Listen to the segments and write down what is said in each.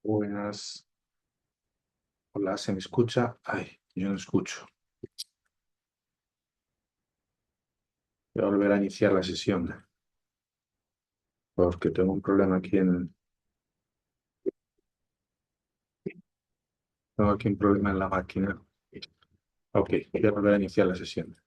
Buenas. Hola, ¿se me escucha? Ay, yo no escucho. Voy a volver a iniciar la sesión porque tengo un problema tengo aquí un problema en la máquina. Ok, voy a volver a iniciar la sesión.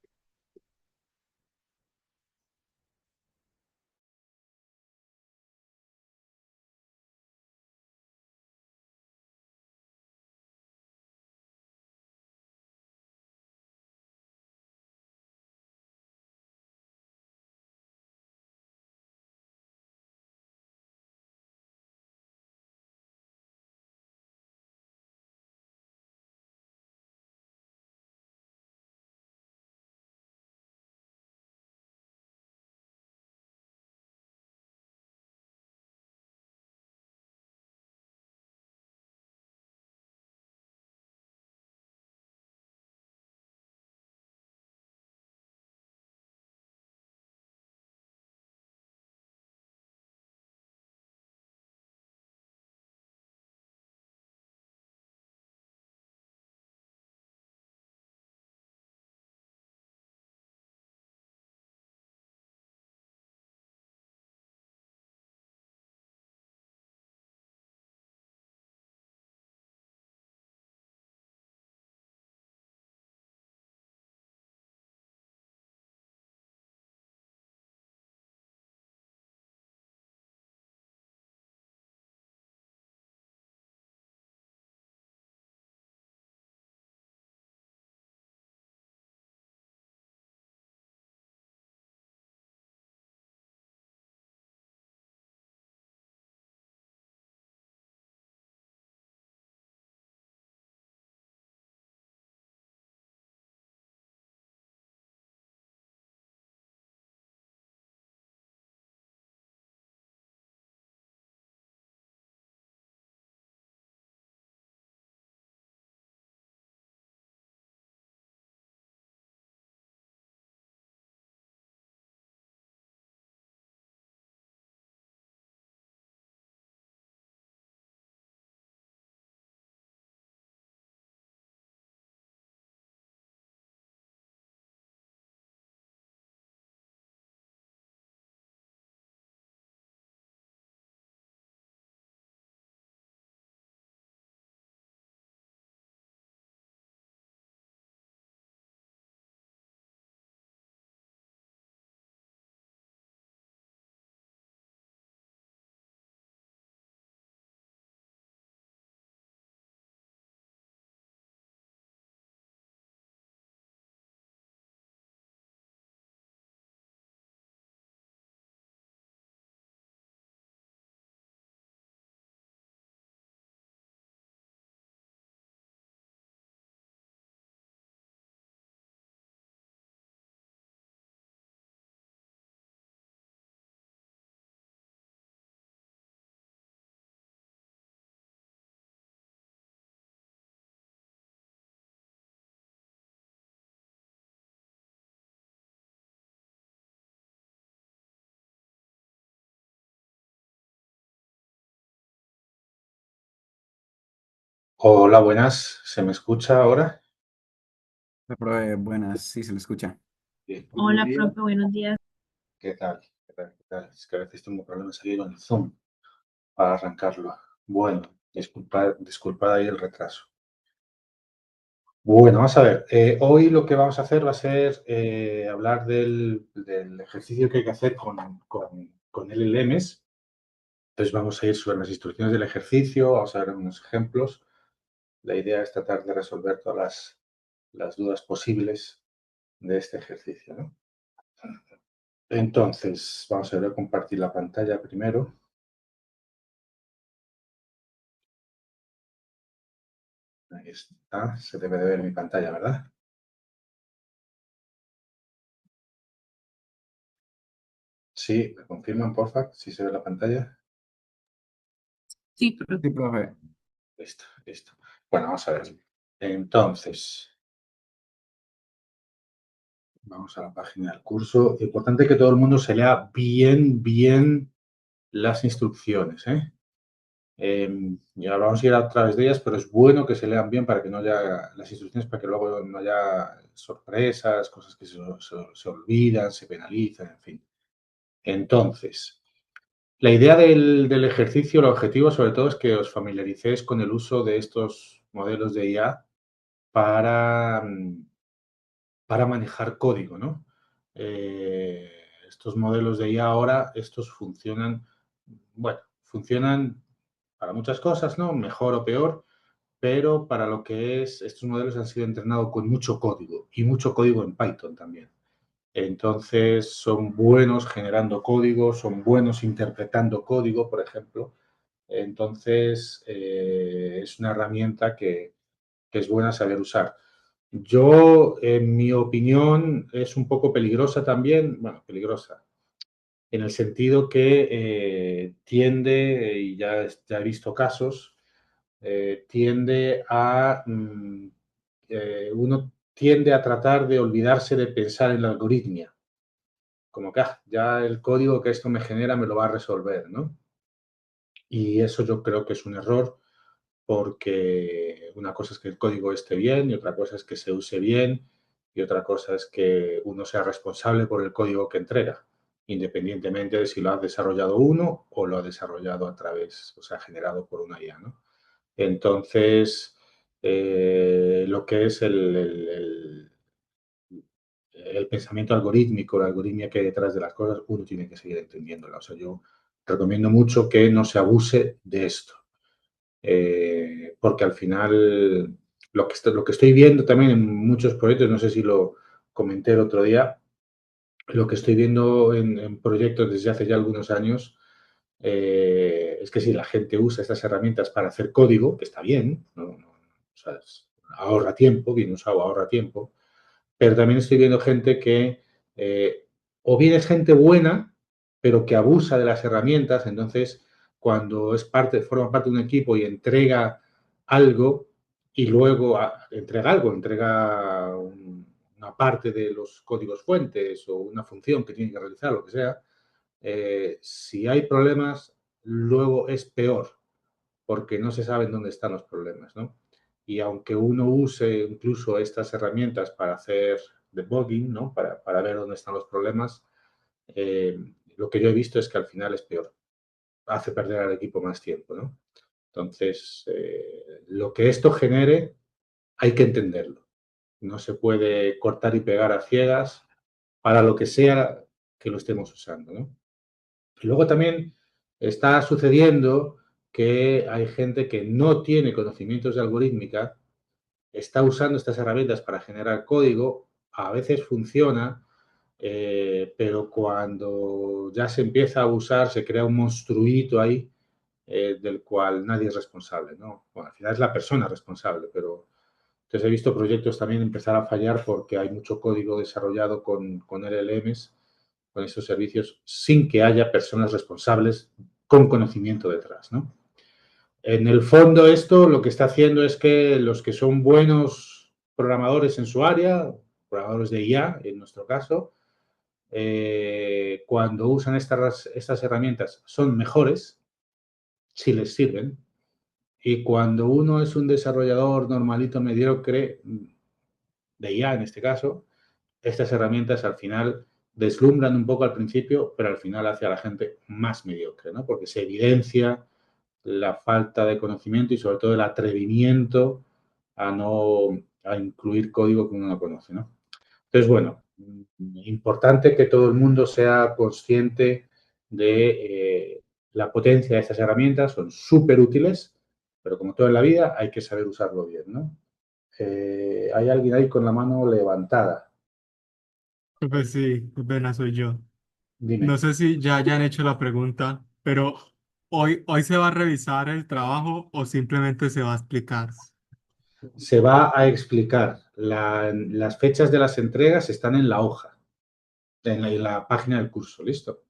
Hola, buenas. ¿Se me escucha ahora? Buenas, sí, se le escucha. Bien. Hola, profe, buenos días. ¿Qué tal? ¿Qué tal? ¿Qué tal? Es que a veces tengo problemas aquí con el Zoom para arrancarlo. Bueno, disculpad ahí el retraso. Bueno, vamos a ver. Hoy lo que vamos a hacer va a ser hablar del ejercicio que hay que hacer con LLMs. Entonces vamos a ir sobre las instrucciones del ejercicio, vamos a ver unos ejemplos. La idea es tratar de resolver todas las dudas posibles de este ejercicio, ¿no? Entonces, vamos a ver, voy a compartir la pantalla primero. Ahí está, se debe de ver mi pantalla, ¿verdad? Sí, ¿me confirman, porfa? Si se ve la pantalla. Sí, profe. Sí, profe. Listo, listo. Bueno, vamos a ver. Entonces, vamos a la página del curso. Importante que todo el mundo se lea bien las instrucciones, ¿eh? Ya vamos a ir a través de ellas, pero es bueno que se lean bien para que no haya las instrucciones, para que luego no haya sorpresas, cosas que se olvidan, se penalizan, en fin. Entonces, la idea del ejercicio, el objetivo sobre todo es que os familiaricéis con el uso de estos modelos de IA para, para manejar código, ¿no? Estos modelos de IA ahora, estos funcionan, bueno, funcionan para muchas cosas, ¿no? Mejor o peor, pero para lo que es, estos modelos han sido entrenados con mucho código y mucho código en Python también. Entonces, son buenos generando código, son buenos interpretando código, por ejemplo. Entonces, es una herramienta que es buena saber usar. Yo, en mi opinión, es un poco peligrosa también, bueno, peligrosa, en el sentido que tiende, y ya he visto casos, tiende a, uno tiende a tratar de olvidarse de pensar en la algoritmia, como que ya el código que esto me genera me lo va a resolver, ¿no? Y eso yo creo que es un error porque una cosa es que el código esté bien y otra cosa es que se use bien y otra cosa es que uno sea responsable por el código que entrega, independientemente de si lo ha desarrollado uno o lo ha desarrollado a través, o sea, generado por una IA, ¿no? Entonces, lo que es el pensamiento algorítmico, la algoritmia que hay detrás de las cosas, uno tiene que seguir entendiéndola. O sea, yo recomiendo mucho que no se abuse de esto, porque al final lo que estoy viendo también en muchos proyectos, no sé si lo comenté el otro día, lo que estoy viendo en proyectos desde hace ya algunos años es que si la gente usa estas herramientas para hacer código, que está bien, o sea, ahorra tiempo, bien usado ahorra tiempo, pero también estoy viendo gente que o bien es gente buena, pero que abusa de las herramientas, entonces cuando forma parte de un equipo y entrega algo y luego entrega una parte de los códigos fuentes o una función que tiene que realizar, lo que sea, si hay problemas, luego es peor, porque no se saben dónde están los problemas, ¿no? Y aunque uno use incluso estas herramientas para hacer debugging, ¿no? Para ver dónde están los problemas, eh, lo que yo he visto es que al final es peor. Hace perder al equipo más tiempo, ¿no? Entonces, lo que esto genere hay que entenderlo. No se puede cortar y pegar a ciegas para lo que sea que lo estemos usando, ¿no? Y luego también está sucediendo que hay gente que no tiene conocimientos de algorítmica, está usando estas herramientas para generar código, a veces funciona, pero cuando ya se empieza a usar se crea un monstruito ahí del cual nadie es responsable, ¿no? Bueno, al final es la persona responsable, pero entonces he visto proyectos también empezar a fallar porque hay mucho código desarrollado con LLMs, con esos servicios, sin que haya personas responsables con conocimiento detrás, ¿no? En el fondo esto lo que está haciendo es que los que son buenos programadores en su área, programadores de IA en nuestro caso, cuando usan estas herramientas son mejores, si les sirven, y cuando uno es un desarrollador normalito, mediocre, de IA en este caso, estas herramientas al final deslumbran un poco al principio, pero al final hace a la gente más mediocre, ¿no? Porque se evidencia la falta de conocimiento y sobre todo el atrevimiento a no a incluir código que uno no conoce, ¿no? Entonces, bueno, importante que todo el mundo sea consciente de la potencia de estas herramientas, son súper útiles, pero como todo en la vida hay que saber usarlo bien, ¿no? Hay alguien ahí con la mano levantada. Pues sí, qué pena soy yo. Dime. No sé si ya han hecho la pregunta, pero hoy se va a revisar el trabajo o simplemente se va a explicar. Se va a explicar. Las fechas de las entregas están en la hoja, en la página del curso, ¿listo?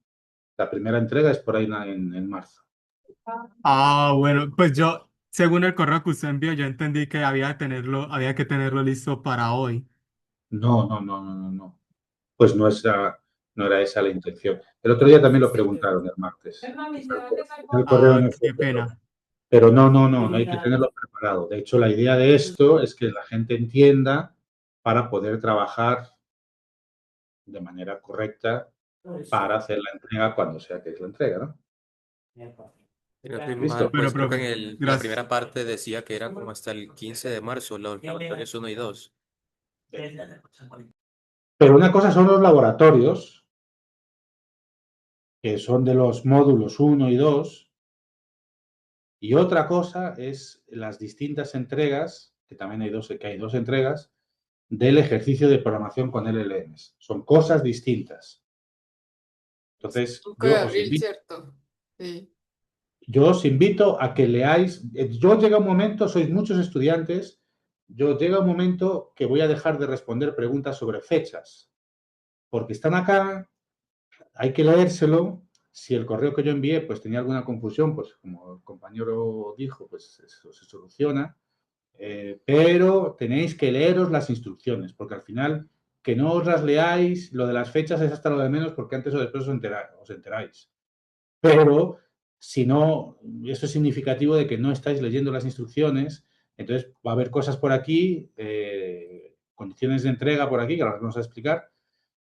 La primera entrega es por ahí en marzo. Ah, bueno, pues yo, según el correo que usted envió, yo entendí que había que tenerlo listo para hoy. No, no, no, no, no, no. Pues no era esa la intención. El otro día también lo preguntaron el martes. El correo Ah, no fue qué claro. pena. Pero no hay que tenerlo preparado. De hecho, la idea de esto es que la gente entienda para poder trabajar de manera correcta para hacer la entrega cuando sea que es la entrega, ¿no? Si no estoy Listo. mal, Bueno, pues creo que profe, en la gracias. primera parte decía que era como hasta el 15 de marzo, los laboratorios 1 y 2. Pero una cosa son los laboratorios, que son de los módulos 1 y 2, y otra cosa es las distintas entregas, que también hay dos entregas, del ejercicio de programación con LLMs. Son cosas distintas. Entonces, Nunca de abril, ¿cierto? Sí. yo os invito a que leáis. Yo llega un momento, sois muchos estudiantes, yo llega un momento que voy a dejar de responder preguntas sobre fechas, porque están acá, hay que leérselo. Si el correo que yo envié pues tenía alguna confusión, pues como el compañero dijo, pues eso se soluciona. Pero tenéis que leeros las instrucciones, porque al final, que no os las leáis, lo de las fechas es hasta lo de menos, porque antes o después os enteráis. Pero si no, eso es significativo de que no estáis leyendo las instrucciones, entonces va a haber cosas por aquí, condiciones de entrega por aquí, que ahora vamos a explicar,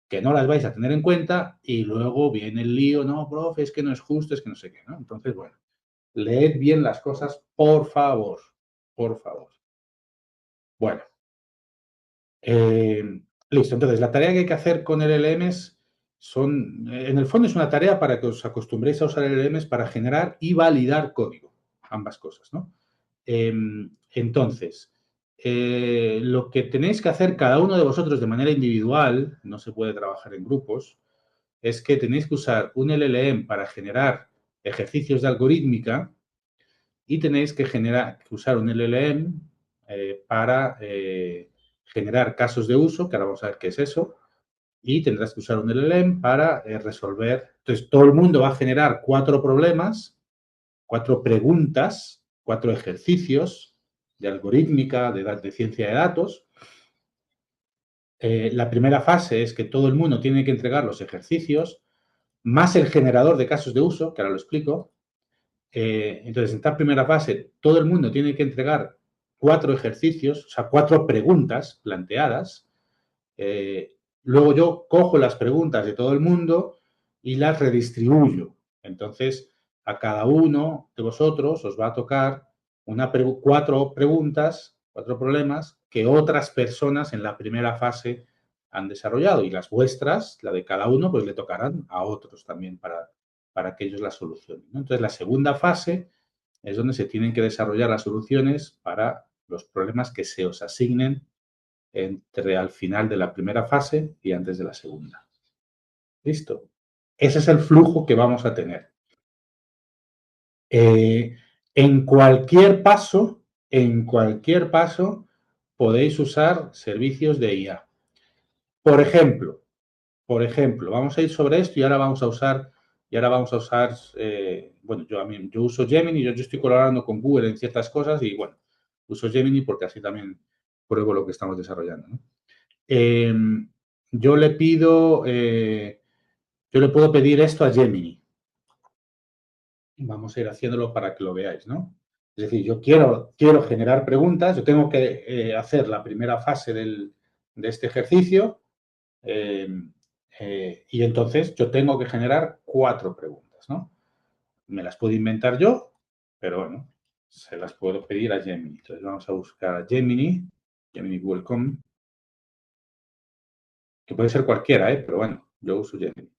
que no las vais a tener en cuenta y luego viene el lío, no, profe, es que no es justo, es que no sé qué, ¿no? Entonces, bueno, leed bien las cosas, por favor, por favor. Bueno, listo. Entonces, la tarea que hay que hacer con LLMs son, en el fondo es una tarea para que os acostumbréis a usar LLMs para generar y validar código, ambas cosas, ¿no? Entonces, lo que tenéis que hacer cada uno de vosotros de manera individual, no se puede trabajar en grupos, es que tenéis que usar un LLM para generar ejercicios de algorítmica y tenéis que usar un LLM para generar casos de uso, que ahora vamos a ver qué es eso, y tendrás que usar un LLM para resolver. Entonces, todo el mundo va a generar 4 problemas, 4 preguntas, 4 ejercicios de algorítmica, de ciencia de datos. La primera fase es que todo el mundo tiene que entregar los ejercicios, más el generador de casos de uso, que ahora lo explico. Entonces, en esta primera fase, todo el mundo tiene que entregar 4 ejercicios, o sea, 4 preguntas planteadas. Luego yo cojo las preguntas de todo el mundo y las redistribuyo. Entonces, a cada uno de vosotros os va a tocar 4 preguntas, 4 problemas que otras personas en la primera fase han desarrollado y las vuestras, la de cada uno, pues le tocarán a otros también para que ellos las solucionen, ¿no? Entonces, la segunda fase es donde se tienen que desarrollar las soluciones para los problemas que se os asignen entre al final de la primera fase y antes de la segunda. ¿Listo? Ese es el flujo que vamos a tener. En cualquier paso, podéis usar servicios de IA. Por ejemplo, vamos a ir sobre esto y ahora vamos a usar, bueno, yo uso Gemini, yo estoy colaborando con Google en ciertas cosas y, bueno, uso Gemini porque así también pruebo lo que estamos desarrollando, ¿no? Yo le puedo pedir esto a Gemini. Vamos a ir haciéndolo para que lo veáis, ¿no? Es decir, yo quiero generar preguntas, yo tengo que hacer la primera fase de este ejercicio y entonces yo tengo que generar 4 preguntas, ¿no? Me las puedo inventar yo, pero bueno, se las puedo pedir a Gemini. Entonces vamos a buscar a Gemini Welcome, que puede ser cualquiera, pero bueno, yo uso Gemini.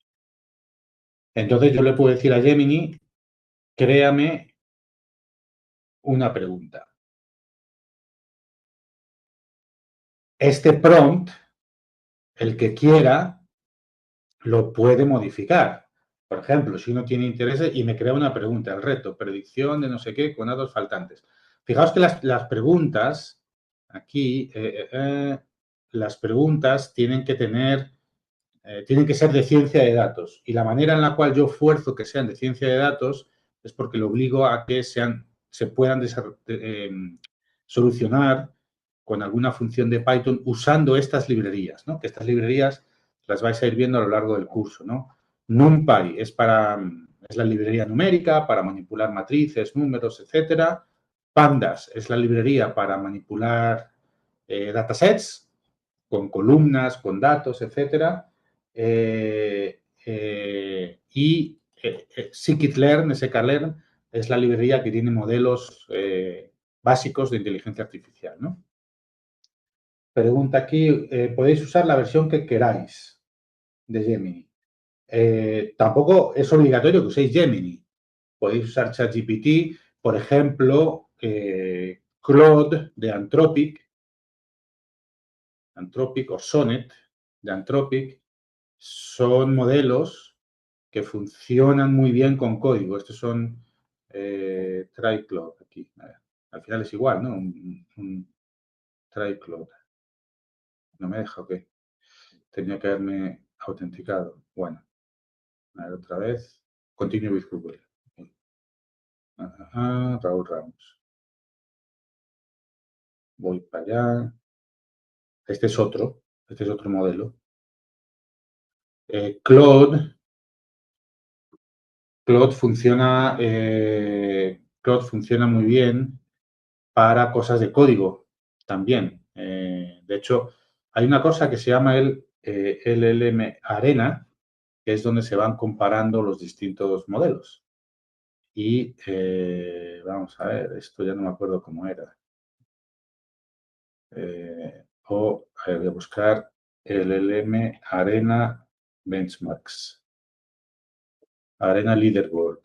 Entonces yo le puedo decir a Gemini, créame una pregunta. Este prompt, el que quiera, lo puede modificar. Por ejemplo, si uno tiene interés y me crea una pregunta, el reto, predicción de no sé qué con datos faltantes. Fijaos que las preguntas, aquí, las preguntas tienen que ser de ciencia de datos. Y la manera en la cual yo fuerzo que sean de ciencia de datos es porque lo obligo a que se puedan solucionar con alguna función de Python usando estas librerías, ¿no? Que estas librerías las vais a ir viendo a lo largo del curso, ¿no? NumPy es para es la librería numérica para manipular matrices, números, etcétera. Pandas es la librería para manipular datasets con columnas, con datos, etcétera. Y scikit-learn, sklearn, es la librería que tiene modelos básicos de inteligencia artificial, ¿no? Pregunta aquí, podéis usar la versión que queráis de Gemini. Tampoco es obligatorio que uséis Gemini. Podéis usar ChatGPT, por ejemplo, Claude de Anthropic o Sonnet de Anthropic, son modelos que funcionan muy bien con código. Estos son TryCloud aquí. A ver, al final es igual, ¿no? Un TryCloud. No me deja, ok. Tenía que haberme autenticado. Bueno, a ver otra vez. Continue with Google. Raúl Ramos. Voy para allá. Este es otro modelo. Claude funciona muy bien para cosas de código también. De hecho, hay una cosa que se llama el LLM Arena, que es donde se van comparando los distintos modelos. Y vamos a ver, esto ya no me acuerdo cómo era. Voy a buscar LLM Arena Benchmarks. Arena Leaderboard.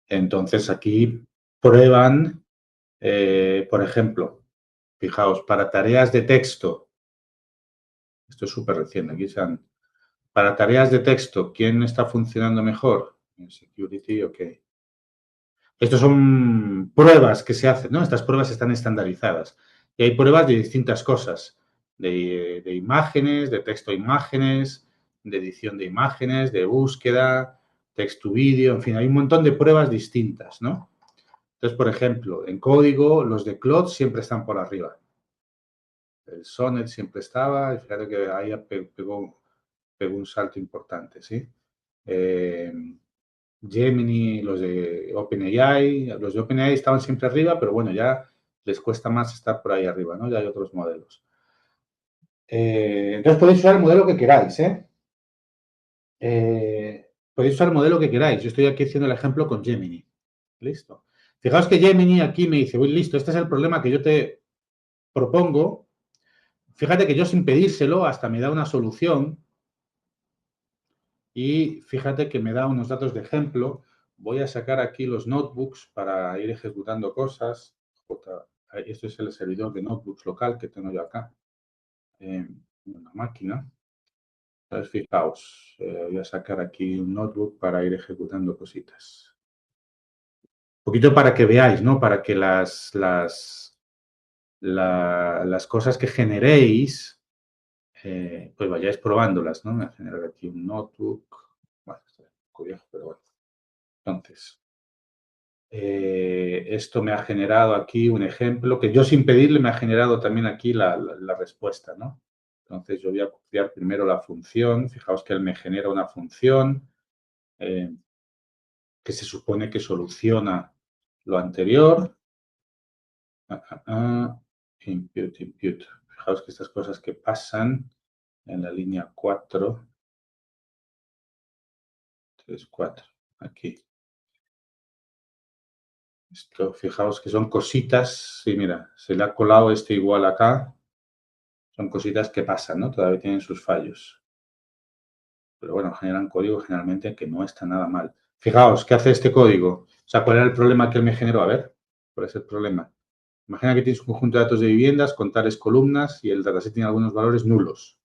Entonces aquí prueban, por ejemplo, fijaos, para tareas de texto, esto es súper reciente, aquí están, para tareas de texto, ¿quién está funcionando mejor? En Security, ok. Estos son pruebas que se hacen, ¿no? Estas pruebas están estandarizadas. Y hay pruebas de distintas cosas, de imágenes, de texto a imágenes, de edición de imágenes, de búsqueda, texto-vídeo, en fin, hay un montón de pruebas distintas, ¿no? Entonces, por ejemplo, en código, los de Claude siempre están por arriba. El Sonnet siempre estaba, y fíjate que ahí pegó un salto importante, ¿sí? Gemini, los de OpenAI estaban siempre arriba, pero bueno, ya les cuesta más estar por ahí arriba, ¿no? Ya hay otros modelos. Entonces podéis usar el modelo que queráis, ¿eh? Podéis usar el modelo que queráis. Yo estoy aquí haciendo el ejemplo con Gemini. Listo. Fijaos que Gemini aquí me dice, uy, listo, este es el problema que yo te propongo. Fíjate que yo sin pedírselo hasta me da una solución y fíjate que me da unos datos de ejemplo. Voy a sacar aquí los notebooks para ir ejecutando cosas. Esto es el servidor de notebooks local que tengo yo acá en una máquina. Entonces, fijaos, voy a sacar aquí un notebook para ir ejecutando cositas. Un poquito para que veáis, ¿no? Para que las cosas que generéis, pues vayáis probándolas, ¿no? Voy a generar aquí un notebook. Bueno, está un poco viejo, pero bueno. Entonces, esto me ha generado aquí un ejemplo que yo sin pedirle me ha generado también aquí la respuesta, ¿no? Entonces, yo voy a copiar primero la función. Fijaos que él me genera una función que se supone que soluciona lo anterior. Impute. Fijaos que estas cosas que pasan en la línea 4, 3, 4, aquí. Esto, fijaos que son cositas, sí, mira, se le ha colado este igual acá. Son cositas que pasan, ¿no? Todavía tienen sus fallos. Pero bueno, generan código generalmente que no está nada mal. Fijaos, ¿qué hace este código? O sea, ¿cuál era el problema que él me generó? A ver, ¿cuál es el problema? Imagina que tienes un conjunto de datos de viviendas con tales columnas y el dataset tiene algunos valores nulos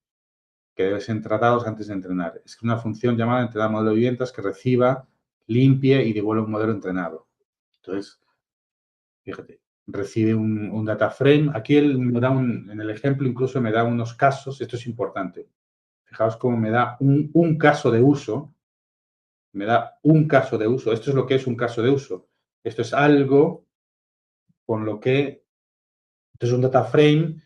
que deben ser tratados antes de entrenar. Es una función llamada entrenar modelo de viviendas que reciba, limpie y devuelva un modelo entrenado. Entonces, fíjate, recibe un data frame. Aquí él me da en el ejemplo incluso me da unos casos. Esto es importante. Fijaos cómo me da un caso de uso. Me da un caso de uso. Esto es lo que es un caso de uso. Esto es algo con lo que... Esto es un data frame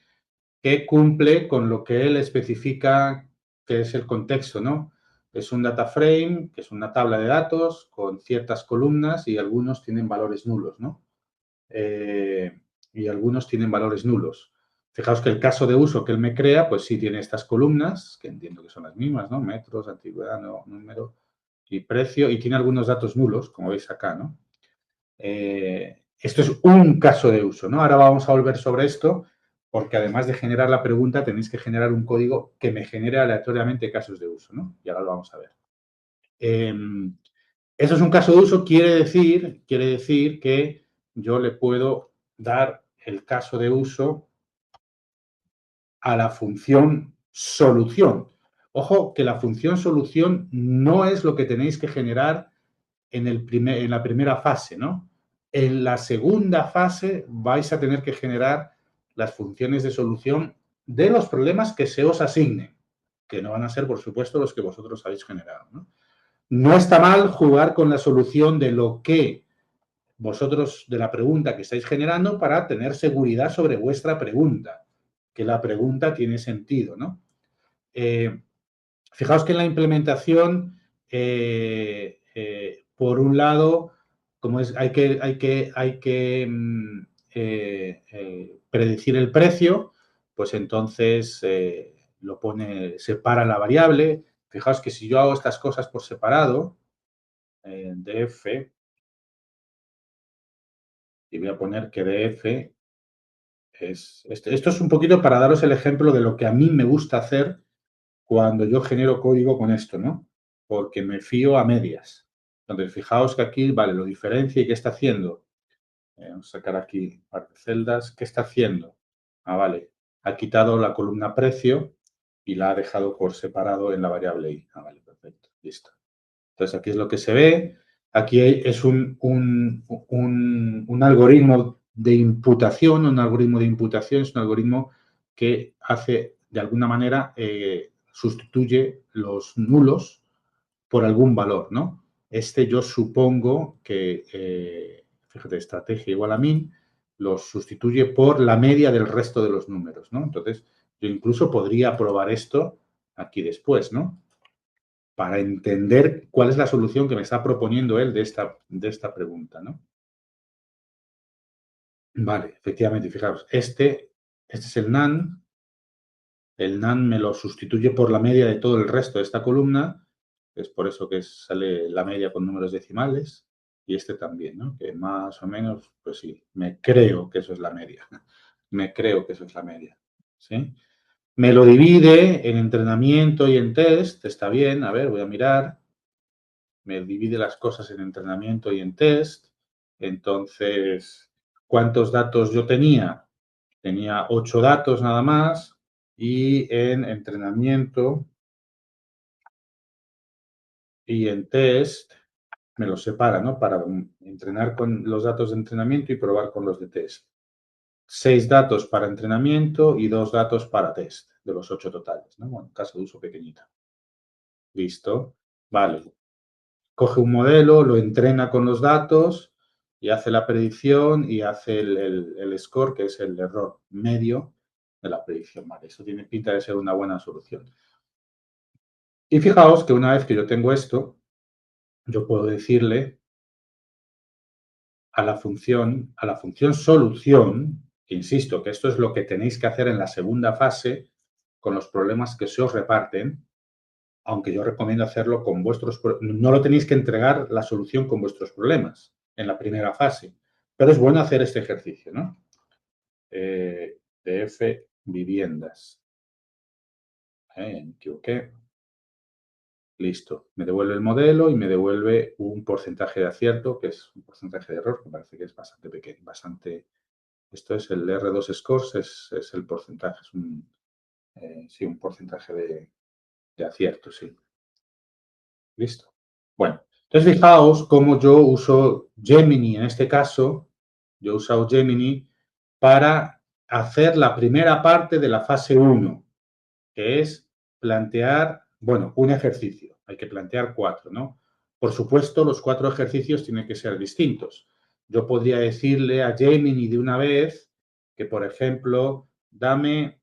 que cumple con lo que él especifica que es el contexto, ¿no? Es un data frame, que es una tabla de datos con ciertas columnas y algunos tienen valores nulos, ¿no? Y algunos tienen valores nulos. Fijaos que el caso de uso que él me crea, pues sí tiene estas columnas, que entiendo que son las mismas, ¿no? Metros, antigüedad, número y precio, y tiene algunos datos nulos, como veis acá, ¿no? Esto es un caso de uso, ¿no? Ahora vamos a volver sobre esto, porque además de generar la pregunta, tenéis que generar un código que me genere aleatoriamente casos de uso, ¿no? Y ahora lo vamos a ver. Eso es un caso de uso, quiere decir que yo le puedo dar el caso de uso a la función solución. Ojo, que la función solución no es lo que tenéis que generar en la primera fase, ¿no? En la segunda fase vais a tener que generar las funciones de solución de los problemas que se os asignen, que no van a ser, por supuesto, los que vosotros habéis generado, ¿no? No está mal jugar con la solución de lo que vosotros, de la pregunta que estáis generando, para tener seguridad sobre vuestra pregunta, que la pregunta tiene sentido, ¿no? Fijaos que en la implementación, por un lado, como es, hay que predecir el precio, pues entonces lo pone, separa la variable. Fijaos que si yo hago estas cosas por separado, df, y voy a poner que df es... Esto es un poquito para daros el ejemplo de lo que a mí me gusta hacer cuando yo genero código con esto, ¿no? Porque me fío a medias. Entonces, fijaos que aquí, vale, lo diferencia y ¿qué está haciendo? Vamos a sacar aquí un par de celdas. ¿Qué está haciendo? Ah, vale. Ha quitado la columna precio y la ha dejado por separado en la variable i. Ah, vale, perfecto. Listo. Entonces, aquí es lo que se ve. Aquí es un algoritmo de imputación. Un algoritmo de imputación es un algoritmo que hace, de alguna manera, sustituye los nulos por algún valor, ¿no? Este yo supongo que, fíjate, estrategia igual a min, los sustituye por la media del resto de los números, ¿no? Entonces, yo incluso podría probar esto aquí después, ¿no? Para entender cuál es la solución que me está proponiendo él de esta pregunta, ¿no? Vale, efectivamente, fijaos, este es el NaN. El NaN me lo sustituye por la media de todo el resto de esta columna. Es por eso que sale la media con números decimales. Y este también, ¿no? Que más o menos, pues sí, me creo que eso es la media. Me creo que eso es la media. ¿Sí? Me lo divide en entrenamiento y en test. Está bien. A ver, voy a mirar. Me divide las cosas en entrenamiento y en test. Entonces, ¿cuántos datos yo tenía? Tenía 8 datos nada más. Y en entrenamiento y en test me los separa, ¿no? Para entrenar con los datos de entrenamiento y probar con los de test. 6 datos para entrenamiento y 2 datos para test, de los 8 totales, ¿no? Bueno, caso de uso pequeñito. Listo. Vale. Coge un modelo, lo entrena con los datos y hace la predicción y hace el score, que es el error medio de la predicción. Vale, eso tiene pinta de ser una buena solución. Y fijaos que una vez que yo tengo esto, yo puedo decirle a la función solución, que insisto, que esto es lo que tenéis que hacer en la segunda fase con los problemas que se os reparten, aunque yo recomiendo hacerlo con vuestros... No lo tenéis que entregar la solución con vuestros problemas en la primera fase, pero es bueno hacer este ejercicio, ¿no? DF viviendas. Me equivoqué. Listo. Me devuelve el modelo y me devuelve un porcentaje de acierto, que es un porcentaje de error, que parece que es bastante pequeño, bastante... Esto es el R2 Scores, es el porcentaje, es un porcentaje de acierto, sí. Listo. Bueno, entonces fijaos cómo yo uso Gemini en este caso. Yo he usado Gemini para hacer la primera parte de la fase 1, que es plantear, bueno, un ejercicio. Hay que plantear 4, ¿no? Por supuesto, los 4 ejercicios tienen que ser distintos. Yo podría decirle a Gemini de una vez que, por ejemplo, dame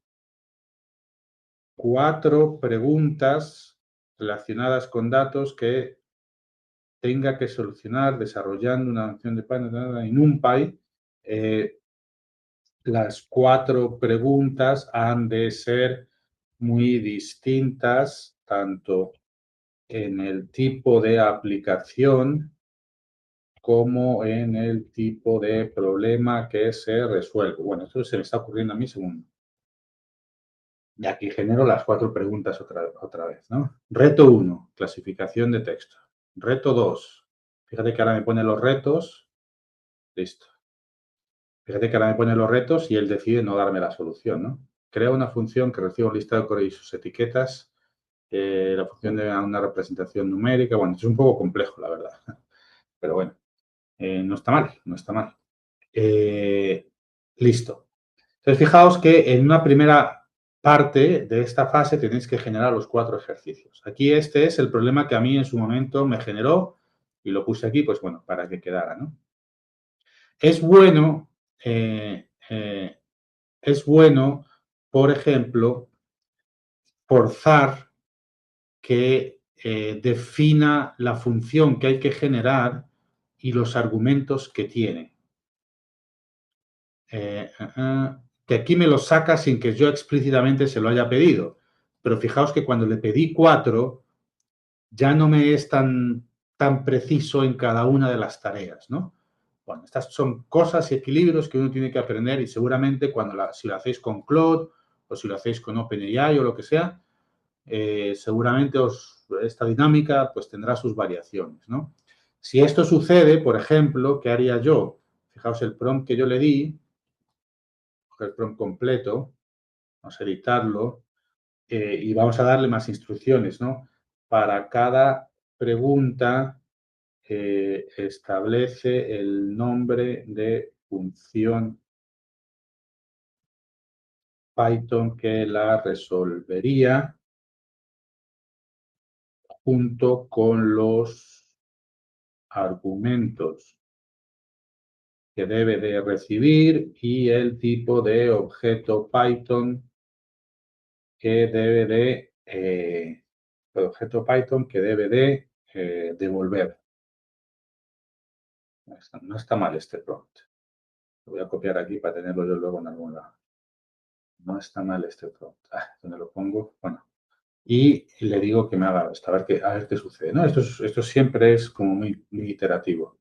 4 preguntas relacionadas con datos que tenga que solucionar desarrollando una acción de NumPy. Las 4 preguntas han de ser muy distintas, tanto en el tipo de aplicación como en el tipo de problema que se resuelve. Bueno, esto se me está ocurriendo a mí según. Y aquí genero las 4 preguntas otra vez, ¿no? Reto 1, clasificación de texto. Reto 2, fíjate que ahora me pone los retos. Listo. Fíjate que ahora me pone los retos y él decide no darme la solución, ¿no? Crea una función que reciba un listado de core y sus etiquetas. La función de una representación numérica. Bueno, es un poco complejo, la verdad. Pero bueno, no está mal, no está mal. Listo. Entonces, fijaos que en una primera parte de esta fase tenéis que generar los 4 ejercicios. Aquí este es el problema que a mí en su momento me generó y lo puse aquí, pues bueno, para que quedara, ¿no? Es bueno, por ejemplo, forzar que defina la función que hay que generar y los argumentos que tiene. Que aquí me lo saca sin que yo explícitamente se lo haya pedido. Pero fijaos que cuando le pedí 4, ya no me es tan preciso en cada una de las tareas, ¿no? Bueno, estas son cosas y equilibrios que uno tiene que aprender y seguramente si lo hacéis con Claude o si lo hacéis con OpenAI o lo que sea, seguramente esta dinámica pues tendrá sus variaciones, ¿no? Si esto sucede, por ejemplo, ¿qué haría yo? Fijaos el prompt que yo le di, el prompt completo, vamos a editarlo y vamos a darle más instrucciones, ¿no? Para cada pregunta establece el nombre de función Python que la resolvería junto con los argumentos que debe de recibir y el tipo de objeto Python que debe de devolver. No está mal este prompt. Lo voy a copiar aquí para tenerlo yo luego en algún lado. No está mal este prompt. ¿Dónde lo pongo? Bueno. Y le digo que me haga esto, a ver qué sucede, ¿no? Esto siempre es como muy iterativo.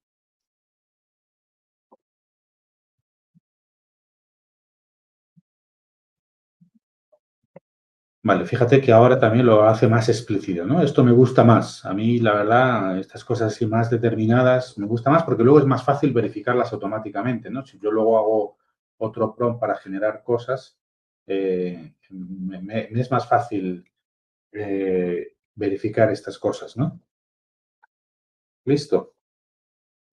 Vale, fíjate que ahora también lo hace más explícito, ¿no? Esto me gusta más. A mí, la verdad, estas cosas así más determinadas me gusta más porque luego es más fácil verificarlas automáticamente, ¿no? Si yo luego hago otro prompt para generar cosas, me es más fácil verificar estas cosas, ¿no? Listo.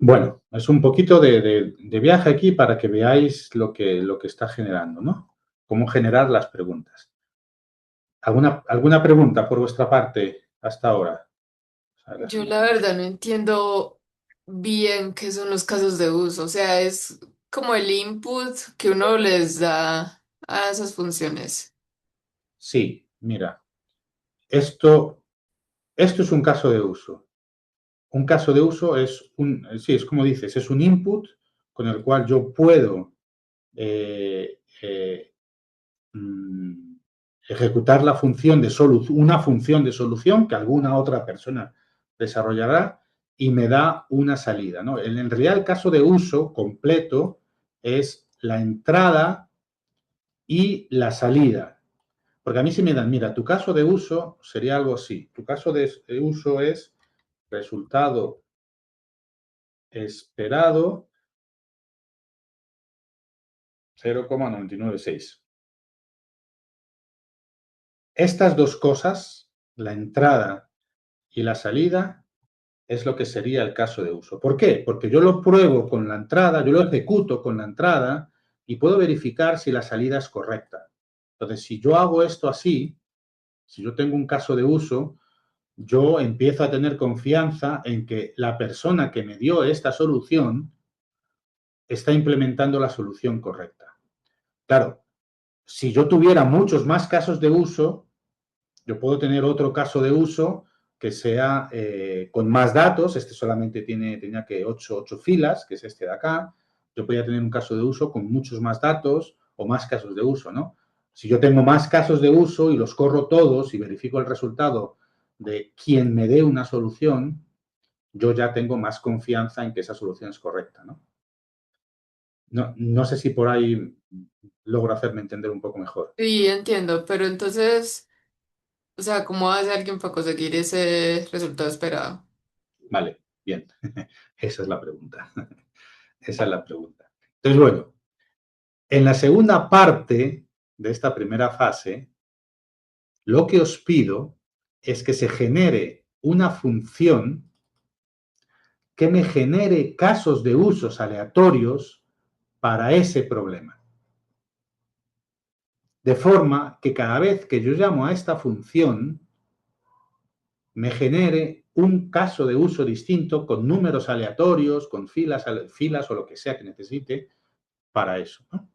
Bueno, es un poquito de viaje aquí para que veáis lo que está generando, ¿no? Cómo generar las preguntas. ¿Alguna pregunta por vuestra parte hasta ahora? Yo la verdad no entiendo bien qué son los casos de uso. O sea, es como el input que uno les da a esas funciones. Sí, mira, esto es un caso de uso. Un caso de uso es es como dices, es un input con el cual yo puedo ejecutar la función una función de solución que alguna otra persona desarrollará y me da una salida, ¿no? En realidad, el caso de uso completo es la entrada y la salida. Porque a mí si me dan, mira, tu caso de uso sería algo así. Tu caso de uso es resultado esperado 0,996. Estas dos cosas, la entrada y la salida, es lo que sería el caso de uso. ¿Por qué? Porque yo lo pruebo con la entrada, yo lo ejecuto con la entrada y puedo verificar si la salida es correcta. Entonces, si yo hago esto así, si yo tengo un caso de uso, yo empiezo a tener confianza en que la persona que me dio esta solución está implementando la solución correcta. Claro, si yo tuviera muchos más casos de uso, yo puedo tener otro caso de uso que sea con más datos. Este solamente tenía que 8 filas, que es este de acá. Yo podría tener un caso de uso con muchos más datos o más casos de uso, ¿no? Si yo tengo más casos de uso y los corro todos y verifico el resultado de quien me dé una solución, yo ya tengo más confianza en que esa solución es correcta, ¿no? No sé si por ahí logro hacerme entender un poco mejor. Sí, entiendo, pero entonces, o sea, ¿cómo hace alguien para conseguir ese resultado esperado? Vale, bien. Esa es la pregunta. Esa es la pregunta. Entonces, bueno, en la segunda parte de esta primera fase, lo que os pido es que se genere una función que me genere casos de usos aleatorios para ese problema. De forma que cada vez que yo llamo a esta función, me genere un caso de uso distinto con números aleatorios, con filas o lo que sea que necesite para eso, ¿no?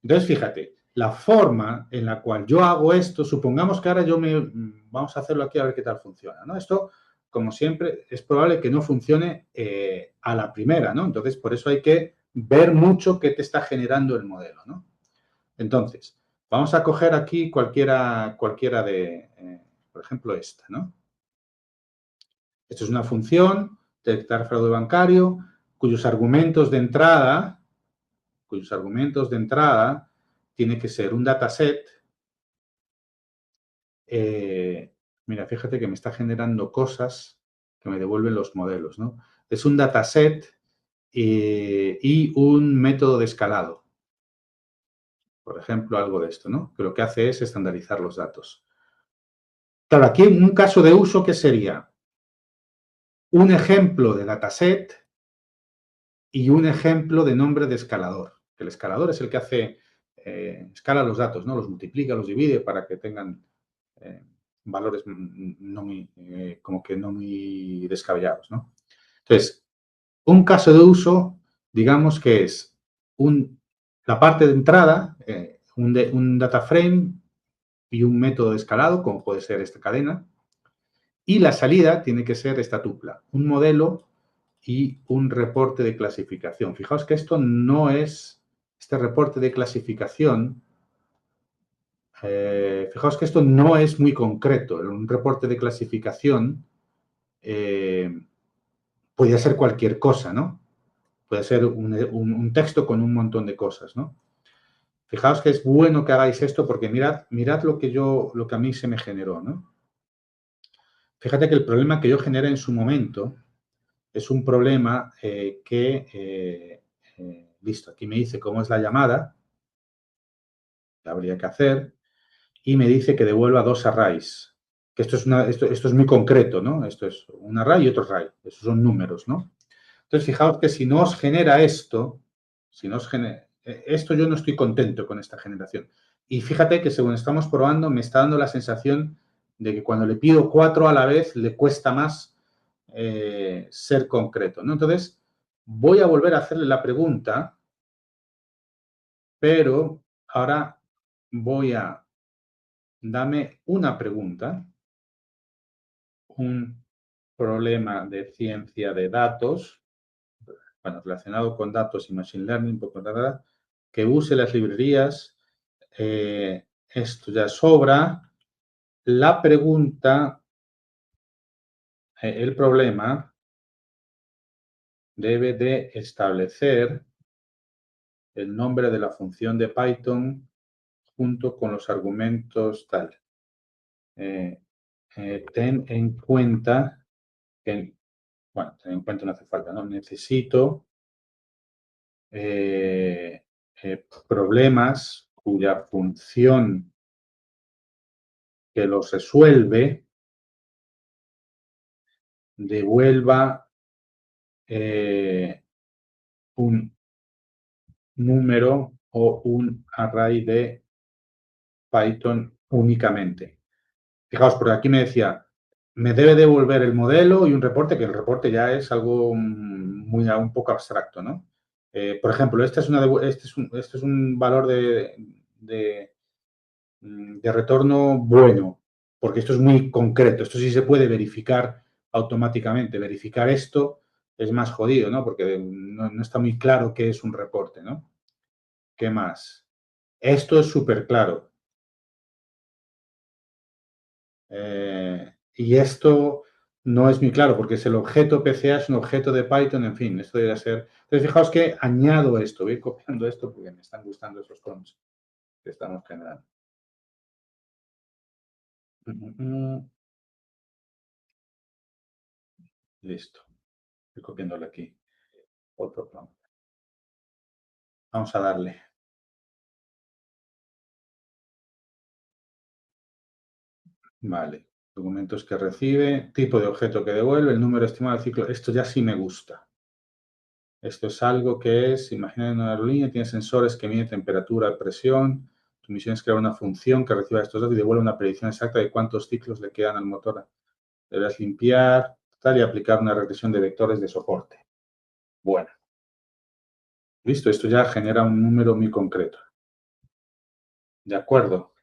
Entonces, fíjate, la forma en la cual yo hago esto, supongamos que ahora vamos a hacerlo aquí a ver qué tal funciona, ¿no? Esto, como siempre, es probable que no funcione a la primera, ¿no? Entonces, por eso hay que ver mucho qué te está generando el modelo, ¿no? Entonces, vamos a coger aquí cualquiera de, por ejemplo, esta, ¿no? Esto es una función, detectar fraude bancario, cuyos argumentos de entrada tiene que ser un dataset. Mira, fíjate que me está generando cosas que me devuelven los modelos, ¿no? Es un dataset y un método de escalado. Por ejemplo, algo de esto, ¿no? Que lo que hace es estandarizar los datos. Claro, aquí un caso de uso, ¿qué sería? Un ejemplo de dataset y un ejemplo de nombre de escalador. El escalador es el que hace, escala los datos, ¿no? Los multiplica, los divide para que tengan valores como que no muy descabellados, ¿no? Entonces, un caso de uso, digamos que es la parte de entrada, un data frame y un método de escalado, como puede ser esta cadena, y la salida tiene que ser esta tupla, un modelo y un reporte de clasificación. Fijaos que esto no es, este reporte de clasificación, fijaos que esto no es muy concreto. Un reporte de clasificación podría ser cualquier cosa, ¿no? Puede ser un texto con un montón de cosas, ¿no? Fijaos que es bueno que hagáis esto porque mirad lo que a mí se me generó, ¿no? Fíjate que el problema que yo generé en su momento es un problema listo, aquí me dice cómo es la llamada, que habría que hacer, y me dice que devuelva 2 arrays. Que esto es muy concreto, ¿no? Esto es un array y otro array. Esos son números, ¿no? Entonces, fijaos que si no os genera esto, esto yo no estoy contento con esta generación. Y fíjate que según estamos probando, me está dando la sensación de que cuando le pido 4 a la vez, le cuesta más ser concreto, ¿no? Entonces, voy a volver a hacerle la pregunta, pero ahora voy a dame una pregunta, un problema de ciencia de datos, bueno, relacionado con datos y machine learning, que use las librerías. Esto ya sobra. La pregunta, el problema debe de establecer el nombre de la función de Python junto con los argumentos tal. Ten en cuenta que, bueno, ten en cuenta no hace falta, ¿no? Necesito problemas cuya función que los resuelve devuelva un número o un array de Python únicamente. Fijaos, porque aquí me decía, me debe devolver el modelo y un reporte, que el reporte ya es algo un poco abstracto, ¿no? Por ejemplo, este es un valor de retorno bueno. porque esto es muy concreto. Esto sí se puede verificar automáticamente. Verificar esto es más jodido, ¿no? Porque no está muy claro qué es un reporte, ¿no? ¿Qué más? Esto es súper claro. Y esto no es muy claro porque es el objeto PCA, es un objeto de Python, en fin, esto debería ser... Entonces, fijaos que añado esto, voy copiando esto porque me están gustando esos prompts que estamos generando. Listo, estoy copiándolo aquí. Otro prompt. Vamos a darle. Vale. Documentos que recibe, tipo de objeto que devuelve, el número estimado del ciclo. Esto ya sí me gusta. Esto es algo que es, imagina una aerolínea, tiene sensores que miden temperatura, presión. Tu misión es crear una función que reciba estos datos y devuelva una predicción exacta de cuántos ciclos le quedan al motor. Deberás limpiar tal, y aplicar una regresión de vectores de soporte. Bueno. Listo, esto ya genera un número muy concreto. De acuerdo.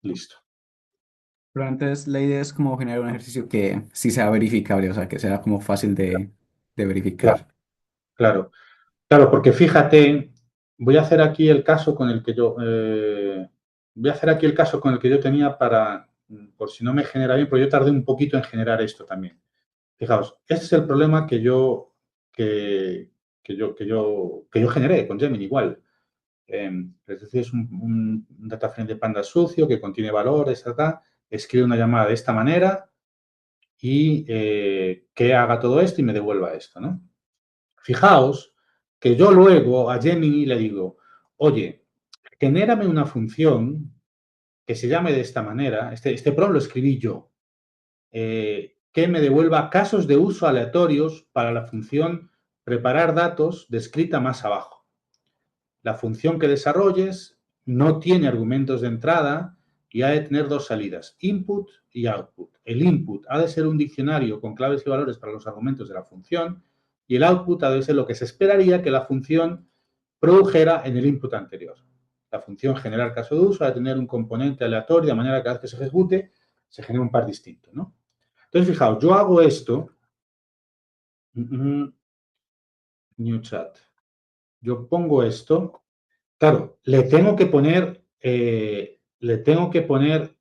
Listo. Pero antes la idea es como generar un ejercicio que sí sea verificable, o sea, que sea como fácil de verificar. Claro, porque fíjate, voy a hacer aquí el caso con el que yo tenía para, por si no me genera bien, porque yo tardé un poquito en generar esto también. Fijaos, ese es el problema que yo generé con Gemini igual. Es decir, es un data frame de Panda sucio que contiene valores, escribe una llamada de esta manera y que haga todo esto y me devuelva esto, ¿no? Fijaos que yo luego a Gemini le digo, oye, genérame una función que se llame de esta manera, este prompt lo escribí yo, que me devuelva casos de uso aleatorios para la función preparar datos descrita más abajo. La función que desarrolles no tiene argumentos de entrada y ha de tener dos salidas, input y output. El input ha de ser un diccionario con claves y valores para los argumentos de la función y el output ha de ser lo que se esperaría que la función produjera en el input anterior. La función generar caso de uso ha de tener un componente aleatorio de manera que cada vez que se ejecute se genere un par distinto, ¿no? Entonces, fijaos, yo hago esto. New chat. Yo pongo esto. Claro, le tengo que poner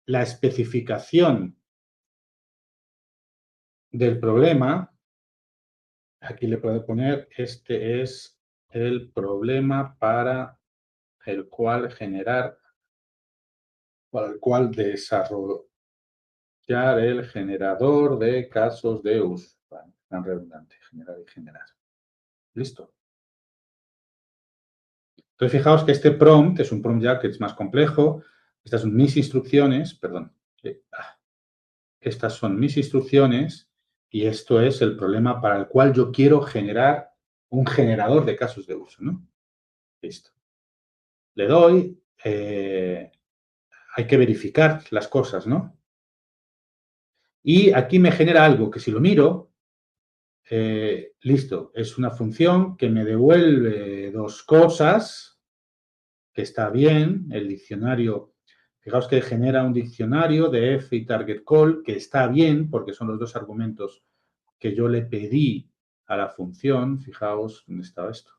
la especificación del problema. Aquí le puedo poner, este es el problema para el cual desarrollar el generador de casos de uso. Vale, tan redundante, generar y generar. Listo. Entonces, fijaos que este prompt es un prompt ya que es más complejo. Estas son mis instrucciones, perdón. Estas son mis instrucciones y esto es el problema para el cual yo quiero generar un generador de casos de uso, ¿no? Listo. Le doy, hay que verificar las cosas, ¿no? Y aquí me genera algo que si lo miro, listo, es una función que me devuelve dos cosas, que está bien, el diccionario, fijaos que genera un diccionario de F y target call, que está bien porque son los dos argumentos que yo le pedí a la función. Fijaos, ¿dónde estaba esto?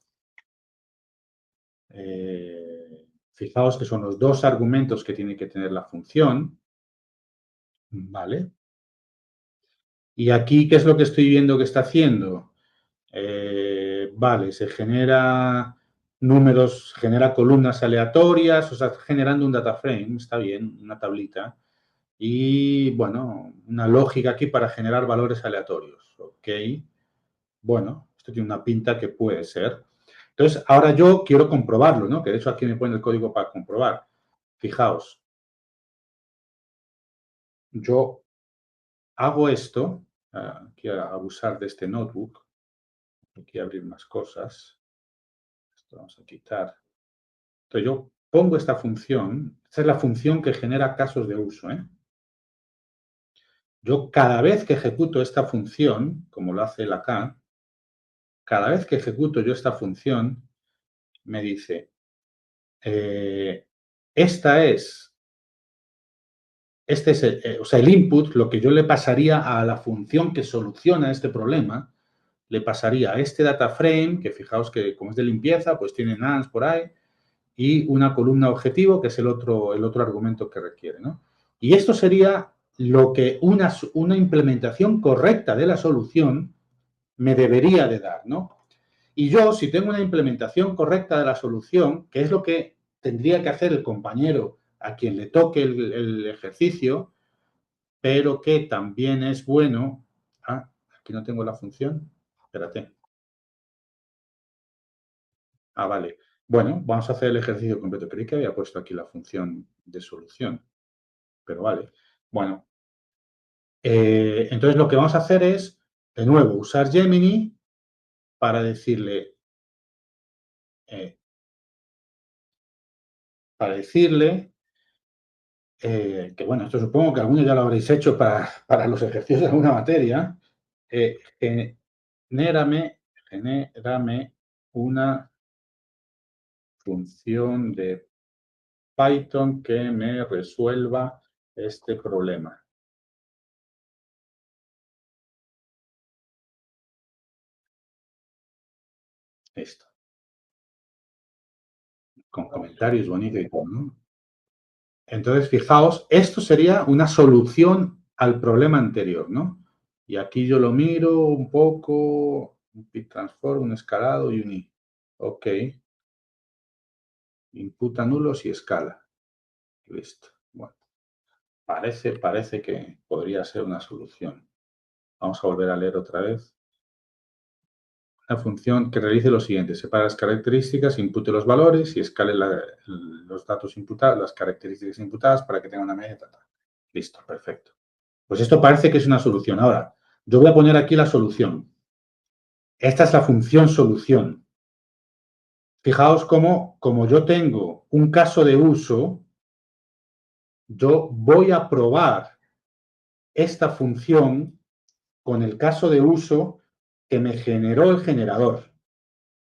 Fijaos que son los dos argumentos que tiene que tener la función, ¿vale? Y aquí, ¿qué es lo que estoy viendo que está haciendo? Vale, se genera números, genera columnas aleatorias, o sea, está generando un data frame, está bien, una tablita. Y, bueno, una lógica aquí para generar valores aleatorios, ¿ok? Bueno, esto tiene una pinta que puede ser. Entonces, ahora yo quiero comprobarlo, ¿no? Que de hecho aquí me pone el código para comprobar. Fijaos, yo hago esto, aquí a abusar de este notebook, aquí a abrir más cosas. Esto vamos a quitar. Entonces yo pongo esta función, esta es la función que genera casos de uso, ¿eh? Yo cada vez que ejecuto esta función, como lo hace el acá, cada vez que ejecuto yo esta función, me dice, este es el input, lo que yo le pasaría a la función que soluciona este problema, le pasaría a este data frame, que fijaos que como es de limpieza, pues tiene nonce por ahí, y una columna objetivo, que es el otro argumento que requiere, ¿no? Y esto sería lo que una implementación correcta de la solución me debería de dar, ¿no? Y yo, si tengo una implementación correcta de la solución, que es lo que tendría que hacer el compañero a quien le toque el ejercicio, pero que también es bueno... Ah, aquí no tengo la función. Espérate. Ah, vale. Bueno, vamos a hacer el ejercicio completo. Creí que había puesto aquí la función de solución, pero vale. Bueno, entonces lo que vamos a hacer es, de nuevo, usar Gemini para decirle, que bueno, esto supongo que algunos ya lo habréis hecho para los ejercicios de alguna materia, genérame una función de Python que me resuelva este problema. Esto. Con comentarios bonitos y todo, ¿no? Entonces, fijaos, esto sería una solución al problema anterior, ¿no? Y aquí yo lo miro un poco, un pit transform, un escalado y un i. Ok. Imputa nulos y escala. Listo. Bueno, parece que podría ser una solución. Vamos a volver a leer otra vez. Una función que realice lo siguiente: separa las características, impute los valores y escale los datos imputados, las características imputadas para que tenga una media. Listo, perfecto. Pues esto parece que es una solución. Ahora, yo voy a poner aquí la solución. Esta es la función solución. Fijaos cómo, como yo tengo un caso de uso, yo voy a probar esta función con el caso de uso que me generó el generador.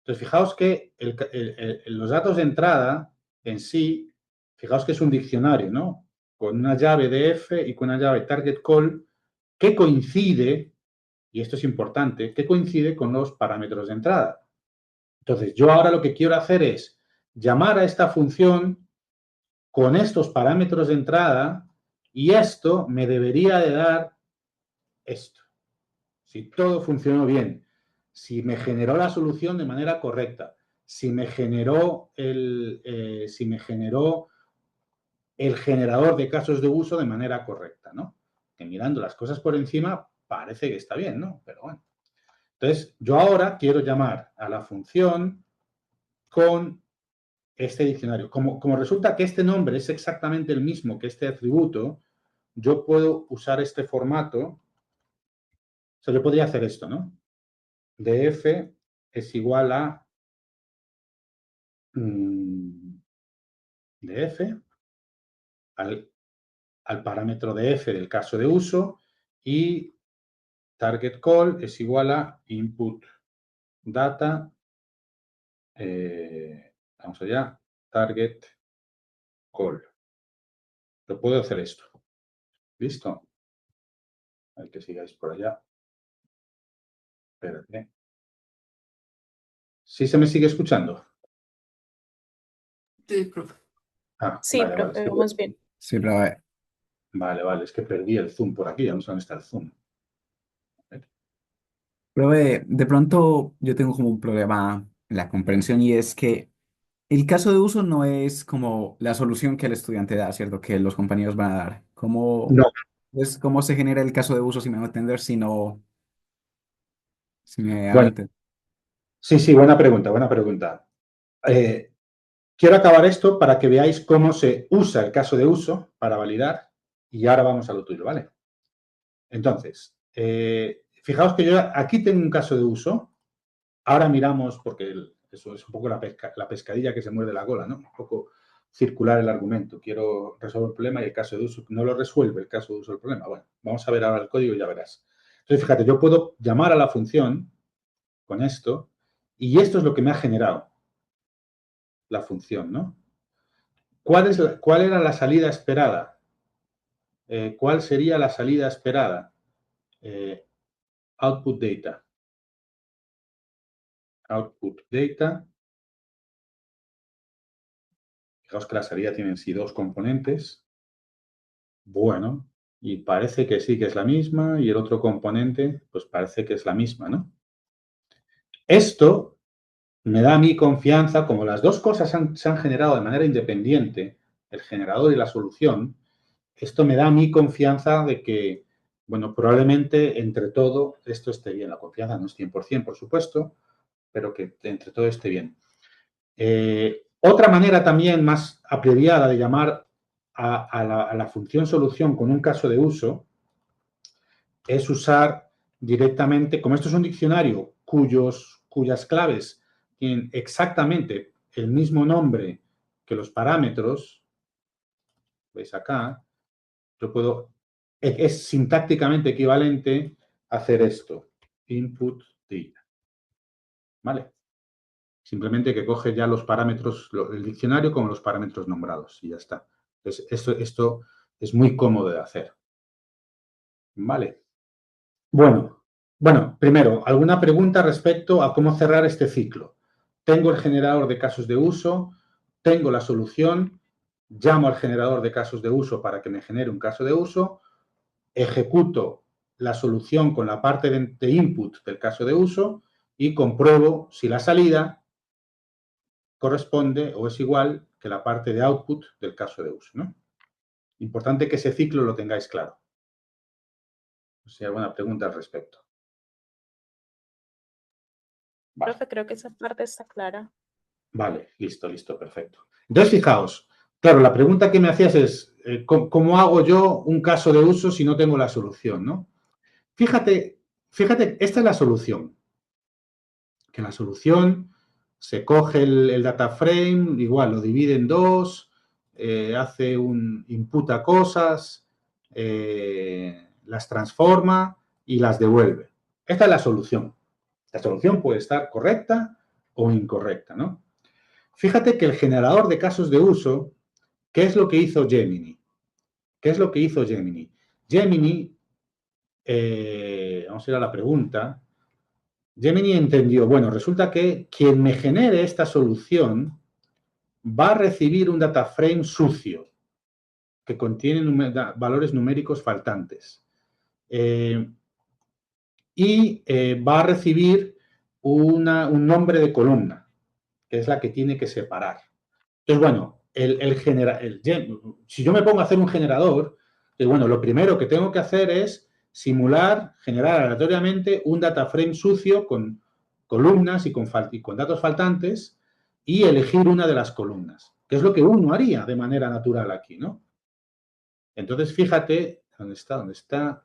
Entonces, fijaos que los datos de entrada en sí, fijaos que es un diccionario, ¿no? Con una llave def y con una llave target call que coincide, y esto es importante, que coincide con los parámetros de entrada. Entonces, yo ahora lo que quiero hacer es llamar a esta función con estos parámetros de entrada y esto me debería de dar esto. Si todo funcionó bien, si me generó la solución de manera correcta, si me generó el generador de casos de uso de manera correcta, ¿no? Que mirando las cosas por encima parece que está bien, ¿no? Pero bueno. Entonces, yo ahora quiero llamar a la función con este diccionario. Como resulta que este nombre es exactamente el mismo que este atributo, yo puedo usar este formato. O sea, yo podría hacer esto, ¿no? df es igual a df al parámetro df del caso de uso y target call es igual a input data, vamos allá, target call. Yo puedo hacer esto. ¿Listo? Hay que sigáis por allá. Espérate. ¿Sí se me sigue escuchando? Sí, profe. Ah, Sí, vale, profe, vale. vamos bien. Sí, pero a ver. Vale, es que perdí el zoom por aquí. Ya no sé dónde está el zoom. Pero de pronto yo tengo como un problema en la comprensión y es que el caso de uso no es como la solución que el estudiante da, ¿cierto? Que los compañeros van a dar. ¿Cómo, No. es, cómo se genera el caso de uso, si me va a entender, si me hago Bueno, entender? sí, buena pregunta, buena pregunta. Quiero acabar esto para que veáis cómo se usa el caso de uso para validar y ahora vamos a lo tuyo, ¿vale? Entonces, fijaos que yo aquí tengo un caso de uso. Ahora miramos, porque eso es un poco la pescadilla que se muerde la cola, ¿no? Un poco circular el argumento. Quiero resolver el problema y el caso de uso no lo resuelve el caso de uso del problema. Bueno, vamos a ver ahora el código y ya verás. Entonces, fíjate, yo puedo llamar a la función con esto y esto es lo que me ha generado la función, ¿no? ¿Cuál era la salida esperada? ¿Cuál sería la salida esperada? Output data. Output data. Fijaos que la salida tiene en sí dos componentes. Bueno, y parece que sí que es la misma, y el otro componente, pues parece que es la misma, ¿no? Esto me da a mí confianza, como las dos cosas se han generado de manera independiente, el generador y la solución, esto me da a mí confianza de que, bueno, probablemente entre todo esto esté bien. La confianza no es 100%, por supuesto, pero que entre todo esté bien. Otra manera también más abreviada de llamar a la función solución con un caso de uso es usar directamente, como esto es un diccionario cuyas claves tienen exactamente el mismo nombre que los parámetros, veis acá, yo puedo, es sintácticamente equivalente a hacer esto, input data, ¿vale? Simplemente que coge ya los parámetros, el diccionario como los parámetros nombrados y ya está. Entonces, esto es muy cómodo de hacer. ¿Vale? Bueno, primero, ¿alguna pregunta respecto a cómo cerrar este ciclo? Tengo el generador de casos de uso, tengo la solución, llamo al generador de casos de uso para que me genere un caso de uso, ejecuto la solución con la parte de input del caso de uso y compruebo si la salida corresponde o es igual que la parte de output del caso de uso, ¿no? Importante que ese ciclo lo tengáis claro. O sea, alguna pregunta al respecto. Vale. Profe, creo que esa parte está clara. Vale, listo, perfecto. Entonces, fijaos, claro, la pregunta que me hacías es, ¿cómo hago yo un caso de uso si no tengo la solución, ¿no? Fíjate, esta es la solución. Que la solución se coge el data frame, igual lo divide en dos, hace un input a cosas, las transforma y las devuelve. Esta es la solución. La solución puede estar correcta o incorrecta, ¿no? Fíjate que el generador de casos de uso, ¿qué es lo que hizo Gemini? ¿Qué es lo que hizo Gemini? Gemini, vamos a ir a la pregunta. Gemini entendió, bueno, resulta que quien me genere esta solución va a recibir un data frame sucio que contiene valores numéricos faltantes. Va a recibir un nombre de columna, que es la que tiene que separar. Entonces, bueno, si yo me pongo a hacer un generador, bueno, lo primero que tengo que hacer es generar aleatoriamente un data frame sucio con columnas y con datos faltantes y elegir una de las columnas, que es lo que uno haría de manera natural aquí, ¿no? Entonces, fíjate, ¿dónde está?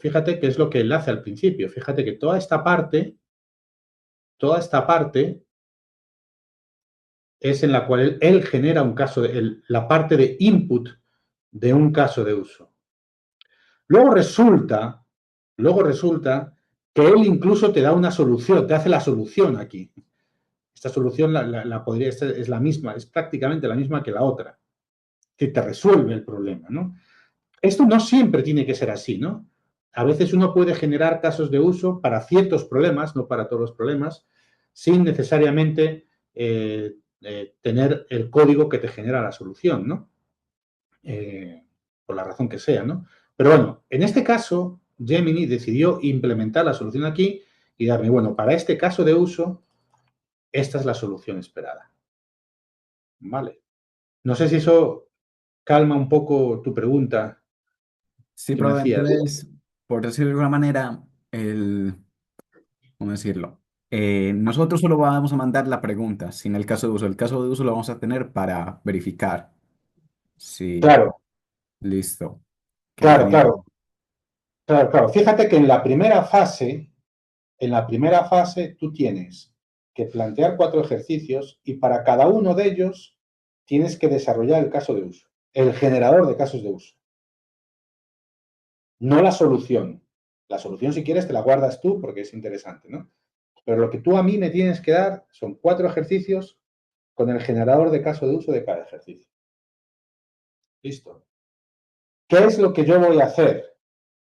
Fíjate qué es lo que él hace al principio. Fíjate que toda esta parte es en la cual él genera un caso, la parte de input de un caso de uso. Luego resulta que él incluso te da una solución, te hace la solución aquí. Esta solución es la misma, es prácticamente la misma que la otra, que te resuelve el problema, ¿no? Esto no siempre tiene que ser así, ¿no? A veces uno puede generar casos de uso para ciertos problemas, no para todos los problemas, sin necesariamente tener el código que te genera la solución, ¿no? Por la razón que sea, ¿no? Pero bueno, en este caso, Gemini decidió implementar la solución aquí y darme, bueno, para este caso de uso, esta es la solución esperada. Vale. No sé si eso calma un poco tu pregunta. Sí, que me pero hacías. entonces, por decirlo de alguna manera, ¿cómo decirlo? Nosotros solo vamos a mandar la pregunta sin el caso de uso. El caso de uso lo vamos a tener para verificar. Sí, Claro, listo. Queda claro, bien. claro. Fíjate que en la primera fase tú tienes que plantear 4 ejercicios y para cada uno de ellos tienes que desarrollar el caso de uso, el generador de casos de uso. No la solución. La solución, si quieres, te la guardas tú porque es interesante, ¿no? Pero lo que tú a mí me tienes que dar son 4 ejercicios con el generador de caso de uso de cada ejercicio. Listo. ¿Qué es lo que yo voy a hacer?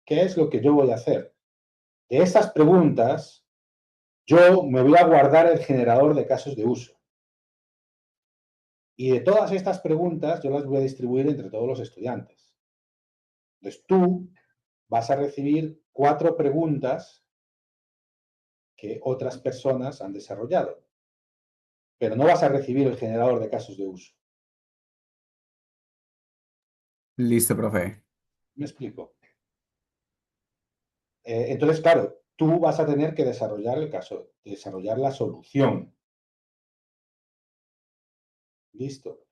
¿Qué es lo que yo voy a hacer? De estas preguntas, yo me voy a guardar el generador de casos de uso. Y de todas estas preguntas, yo las voy a distribuir entre todos los estudiantes. Entonces, tú vas a recibir 4 preguntas que otras personas han desarrollado, pero no vas a recibir el generador de casos de uso. Listo, profe. ¿Me explico? Entonces, claro, tú vas a tener que desarrollar el caso, desarrollar la solución. Listo.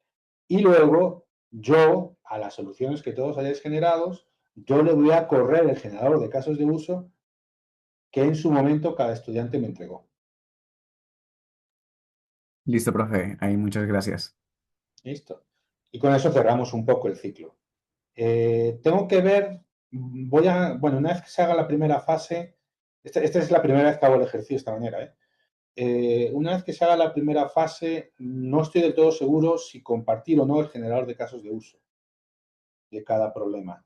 Y luego, yo, a las soluciones que todos hayáis generado, yo le voy a correr el generador de casos de uso que en su momento cada estudiante me entregó. Listo, profe. Ahí muchas gracias. Listo. Y con eso cerramos un poco el ciclo. Tengo que ver, bueno, una vez que se haga la primera fase, esta es la primera vez que hago el ejercicio de esta manera, una vez que se haga la primera fase, no estoy del todo seguro si compartir o no el generador de casos de uso de cada problema.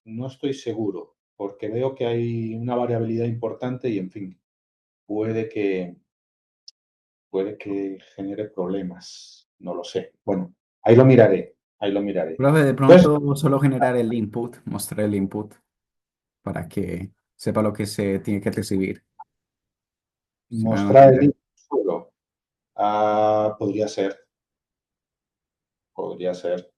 No estoy seguro, porque veo que hay una variabilidad importante y, en fin, puede que genere problemas. No lo sé. Bueno, ahí lo miraré, ahí lo miraré. Profe, de Entonces, pronto solo generar el input, mostrar el input para que sepa lo que se tiene que recibir. ¿Se me va a mostrar el entender? link solo. Podría ser, podría ser.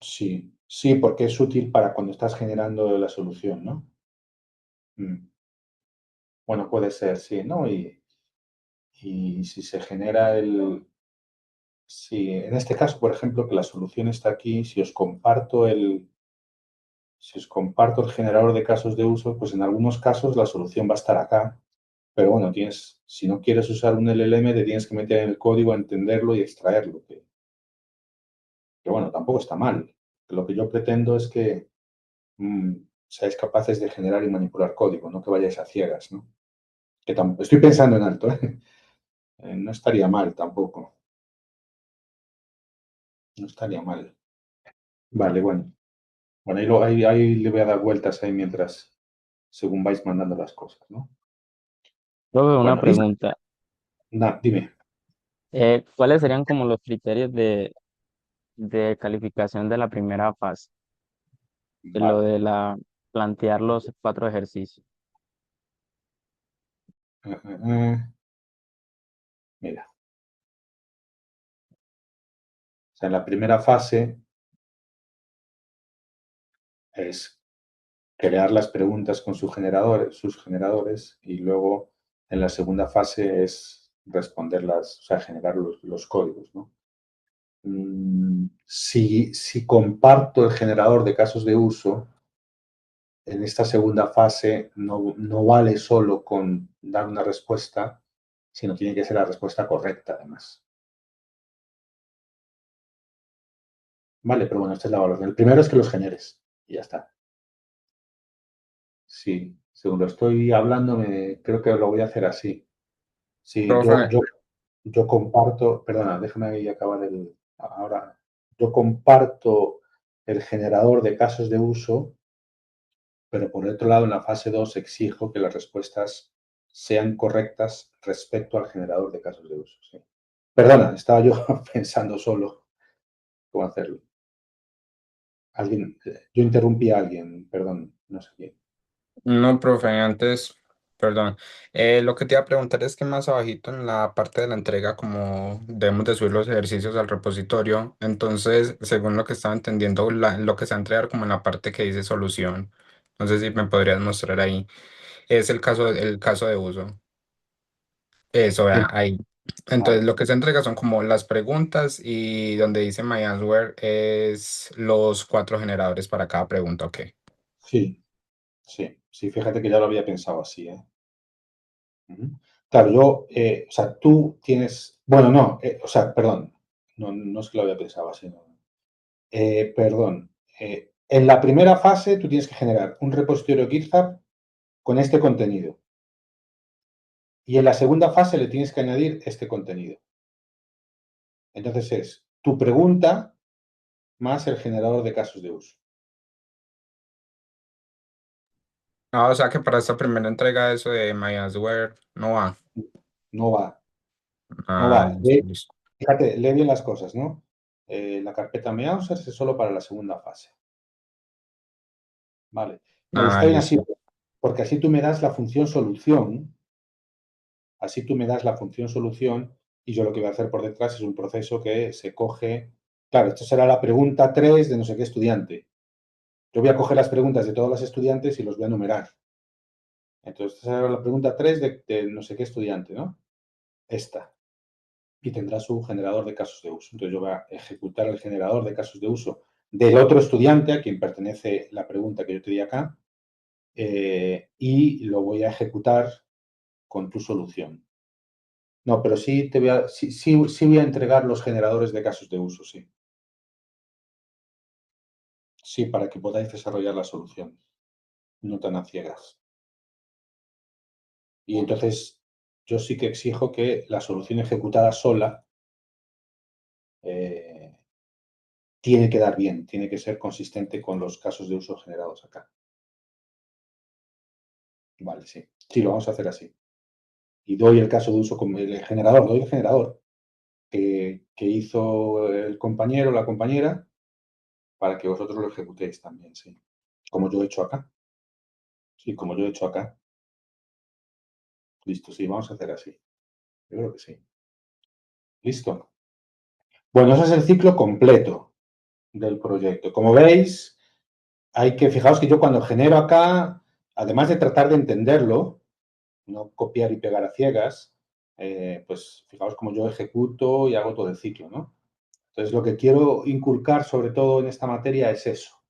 Sí, sí, porque es útil para cuando estás generando la solución, ¿no? Bueno, puede ser, sí, ¿no? Y si se genera si en este caso, por ejemplo, que la solución está aquí, si os comparto el generador de casos de uso, pues en algunos casos la solución va a estar acá. Pero bueno, si no quieres usar un LLM, te tienes que meter en el código a entenderlo y extraerlo. Que bueno, tampoco está mal. Lo que yo pretendo es que seáis capaces de generar y manipular código, no que vayáis a ciegas, ¿no? Estoy pensando en alto, ¿eh? No estaría mal tampoco. No estaría mal. Vale, bueno. Bueno, ahí le voy a dar vueltas ahí mientras, según vais mandando las cosas, ¿no? Profe, una Bueno, listo. pregunta. Dime. ¿Cuáles serían como los criterios de calificación de la primera fase? De lo Vale. de plantear los 4 ejercicios. Mira. O sea, en la primera fase es crear las preguntas con sus generadores, y luego en la segunda fase es responderlas, o sea, generar los códigos, ¿no? Si comparto el generador de casos de uso, en esta segunda fase no vale solo con dar una respuesta, sino tiene que ser la respuesta correcta, además. Vale, pero bueno, esta es la valoración. El primero es que los generes y ya está. Sí, según lo estoy hablando, creo que lo voy a hacer así. Sí, Profe, yo comparto, perdona, déjame ahí acabar ahora. Yo comparto el generador de casos de uso, pero por otro lado, en la fase 2 exijo que las respuestas sean correctas respecto al generador de casos de uso. Sí. Perdona, estaba yo pensando solo cómo hacerlo. Yo interrumpí a alguien, perdón, no sé quién. no, profe, antes, perdón. Lo que te iba a preguntar es que más abajito en la parte de la entrega, como debemos de subir los ejercicios al repositorio, entonces, según lo que estaba entendiendo, lo que se va a entregar como en la parte que dice solución. No sé si me podrías mostrar ahí. Es el caso de uso. Eso, vea, ahí. Entonces, Vale, lo que se entrega son como las preguntas y donde dice My Answer es los 4 generadores para cada pregunta, ok. sí, sí, fíjate que ya lo había pensado así, ¿eh? Claro, o sea, tú tienes, bueno, no, o sea, perdón, no es que lo había pensado así, no. Perdón, en la primera fase tú tienes que generar un repositorio GitHub con este contenido, y en la segunda fase le tienes que añadir este contenido. Entonces es tu pregunta más el generador de casos de uso. Ah, o sea que para esta primera entrega eso de My Answer no va. No va, no Ah, va. listo, listo. Fíjate, lee bien las cosas, ¿no? La carpeta My Answers es solo para la segunda fase. Vale. No, Ah, está bien así, listo. porque así tú me das la función solución, así tú me das la función solución y yo lo que voy a hacer por detrás es un proceso que se coge. Claro, esto será la pregunta 3 de no sé qué estudiante. Yo voy a coger las preguntas de todos los estudiantes y los voy a numerar. Entonces, esta será la pregunta 3 de no sé qué estudiante, ¿no? Esta. Y tendrá su generador de casos de uso. Entonces, yo voy a ejecutar el generador de casos de uso del otro estudiante a quien pertenece la pregunta que yo te di acá y lo voy a ejecutar con tu solución. No, pero sí, sí voy a entregar los generadores de casos de uso, sí. Sí, para que podáis desarrollar la solución, no tan a ciegas. Y entonces yo sí que exijo que la solución ejecutada sola tiene que dar bien, tiene que ser consistente con los casos de uso generados acá. Vale, sí. Sí, lo vamos a hacer así. Y doy el caso de uso como el generador, doy el generador que hizo el compañero o la compañera para que vosotros lo ejecutéis también, sí. Como yo he hecho acá. Sí, como yo he hecho acá. Listo, sí, vamos a hacer así. Yo creo que sí. Listo. Bueno, ese es el ciclo completo del proyecto. Como veis, fijaos que yo cuando genero acá, además de tratar de entenderlo, no copiar y pegar a ciegas, pues fijaos como yo ejecuto y hago todo el ciclo, ¿no? Entonces, lo que quiero inculcar sobre todo en esta materia es eso,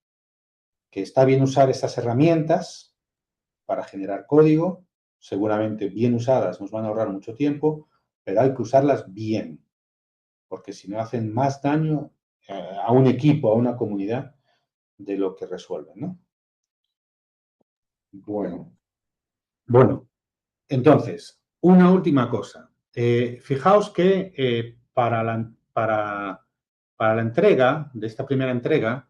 que está bien usar estas herramientas para generar código, seguramente bien usadas nos van a ahorrar mucho tiempo, pero hay que usarlas bien, porque si no hacen más daño a un equipo, a una comunidad, de lo que resuelven, ¿no? Bueno, entonces, una última cosa. Fijaos que para la entrega, de esta primera entrega,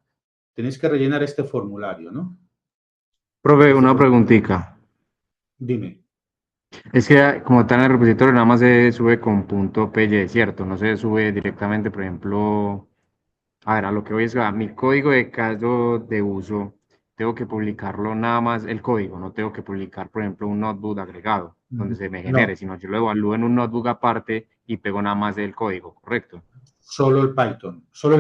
tenéis que rellenar este formulario, ¿no? Profe, Este una formulario. preguntita. Dime. Es que como está en el repositorio, nada más se sube con punto .py, ¿cierto? No se sube directamente, por ejemplo, a ver, a lo que voy es a mi código de caso de uso, tengo que publicarlo nada más el código, no tengo que publicar, por ejemplo, un notebook agregado donde se me genere, No, sino yo lo evalúo en un notebook aparte y pego nada más el código, ¿correcto? solo el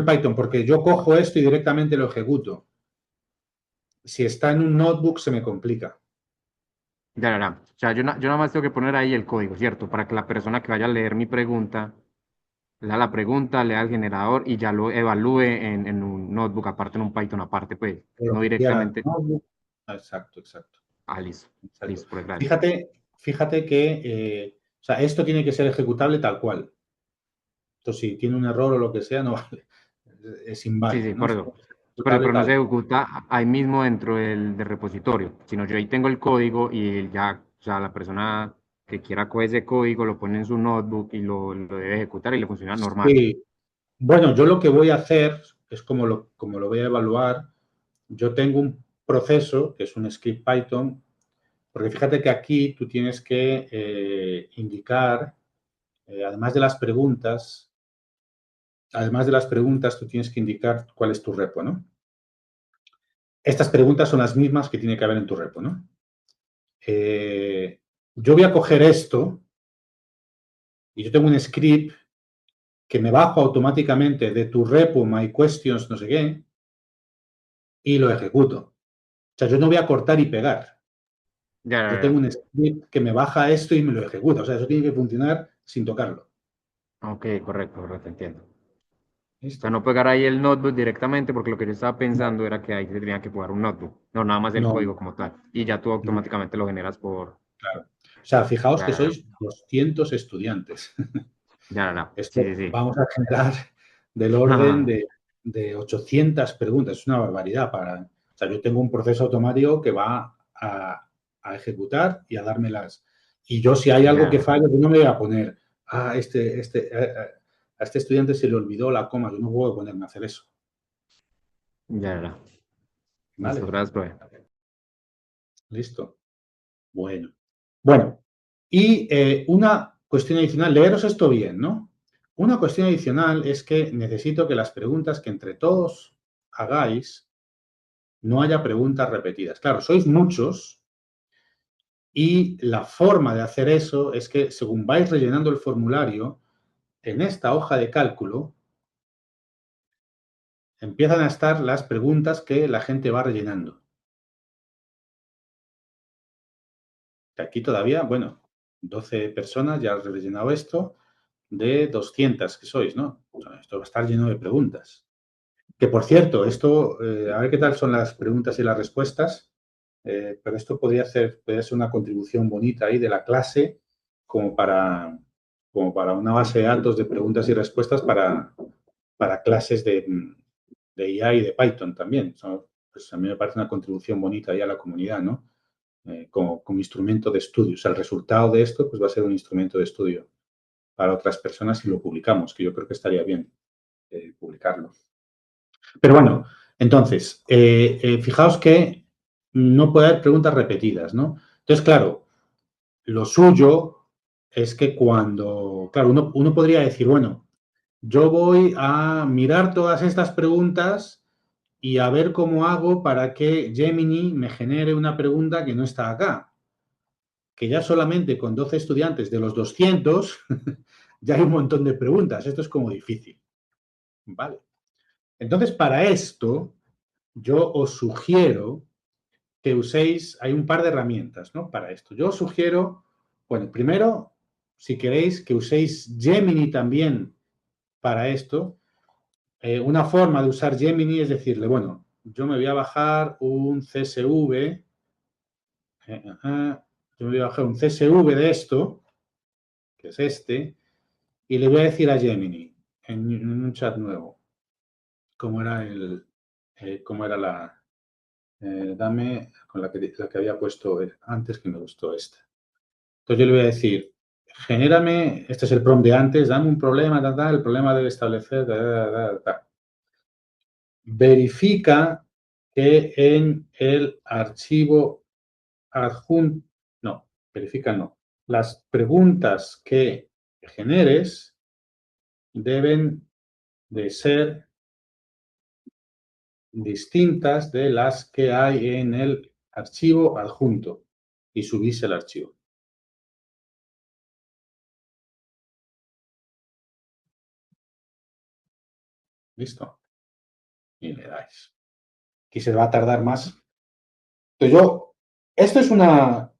Python, porque yo cojo esto y directamente lo ejecuto. Si está en un notebook se me complica. Ya. O sea, yo nada más tengo que poner ahí el código, ¿cierto? Para que la persona que vaya a leer mi pregunta lea la pregunta, lea el generador y ya lo evalúe en un notebook aparte, en un Python aparte, pues, Que lo no copiara al directamente. notebook. Exacto. Ah, listo, Exacto. listo, pues gracias. Fíjate que o sea, esto tiene que ser ejecutable tal cual. Esto si tiene un error o lo que sea, no vale. Es Sí, inválido, ¿no? por Esto eso. es ejecutable Pero no tal se cual. ejecuta ahí mismo dentro del repositorio, sino yo ahí tengo el código y ya, o sea, la persona que quiera coger ese código lo pone en su notebook y lo debe ejecutar y le funciona normal. Sí. Bueno, yo lo que voy a hacer es como lo voy a evaluar. Yo tengo un proceso que es un script Python, porque fíjate que aquí tú tienes que indicar, además de las preguntas, tú tienes que indicar cuál es tu repo, ¿no? Estas preguntas son las mismas que tiene que haber en tu repo, ¿no? Yo voy a coger esto y yo tengo un script que me bajo automáticamente de tu repo, my questions, no sé qué, y lo ejecuto. O sea, yo no voy a cortar y pegar. Yo tengo Ya. un script que me baja esto y me lo ejecuta. O sea, eso tiene que funcionar sin tocarlo. Ok, correcto, entiendo. O sea, ¿Listo? no pegar ahí el notebook directamente, porque lo que yo estaba No, pensando era que ahí se tenía que pegar un notebook, no nada más el no, código como tal. Y ya tú no, automáticamente lo generas por... claro. O sea, fijaos que Ya. sois 200 estudiantes. Sí, Esto sí, sí. vamos a generar del orden de 800 preguntas. Es una barbaridad. O sea, yo tengo un proceso automático que va a ejecutar y a dármelas. Y yo, si hay algo que Ya. falla, yo no me voy a poner, a este estudiante se le olvidó la coma, yo no puedo ponerme a hacer eso. Ya. ¿Vale? Listo, gracias, profe. Listo. Bueno, y una cuestión adicional, leeros esto bien, ¿no? Una cuestión adicional es que necesito que las preguntas que entre todos hagáis no haya preguntas repetidas. Claro, sois muchos y la forma de hacer eso es que según vais rellenando el formulario, en esta hoja de cálculo empiezan a estar las preguntas que la gente va rellenando. Aquí todavía, bueno, 12 personas ya han rellenado esto, de 200 que sois, ¿no? Esto va a estar lleno de preguntas. Que, por cierto, esto, a ver qué tal son las preguntas y las respuestas, pero esto podría ser una contribución bonita ahí de la clase como para una base de datos de preguntas y respuestas para clases de IA y de Python también. Pues a mí me parece una contribución bonita ahí a la comunidad, ¿no? Como instrumento de estudio. O sea, el resultado de esto pues va a ser un instrumento de estudio para otras personas si lo publicamos, que yo creo que estaría bien publicarlo. Pero bueno, entonces, fijaos que no puede haber preguntas repetidas, ¿no? Entonces, claro, lo suyo es que claro, uno podría decir, bueno, yo voy a mirar todas estas preguntas y a ver cómo hago para que Gemini me genere una pregunta que no está acá. Que ya solamente con 12 estudiantes de los 200 ya hay un montón de preguntas. Esto es como difícil. Vale. Entonces, para esto, yo os sugiero que uséis, hay un par de herramientas, ¿no? Para esto. Yo os sugiero, bueno, primero, si queréis, que uséis Gemini también para esto. Una forma de usar Gemini es decirle, bueno, yo me voy a bajar un CSV, yo me voy a bajar un CSV de esto, que es este, y le voy a decir a Gemini, en un chat nuevo, cómo era la, dame con la que había puesto antes, que me gustó esta. Entonces yo le voy a decir, genérame, este es el prompt de antes, dame un problema, el problema debe establecer, verifica que en el archivo adjunto, no, verifica no, las preguntas que generes deben de ser distintas de las que hay en el archivo adjunto y subís el archivo. ¿Listo? Y le dais. Aquí se va a tardar más. Entonces esto es una...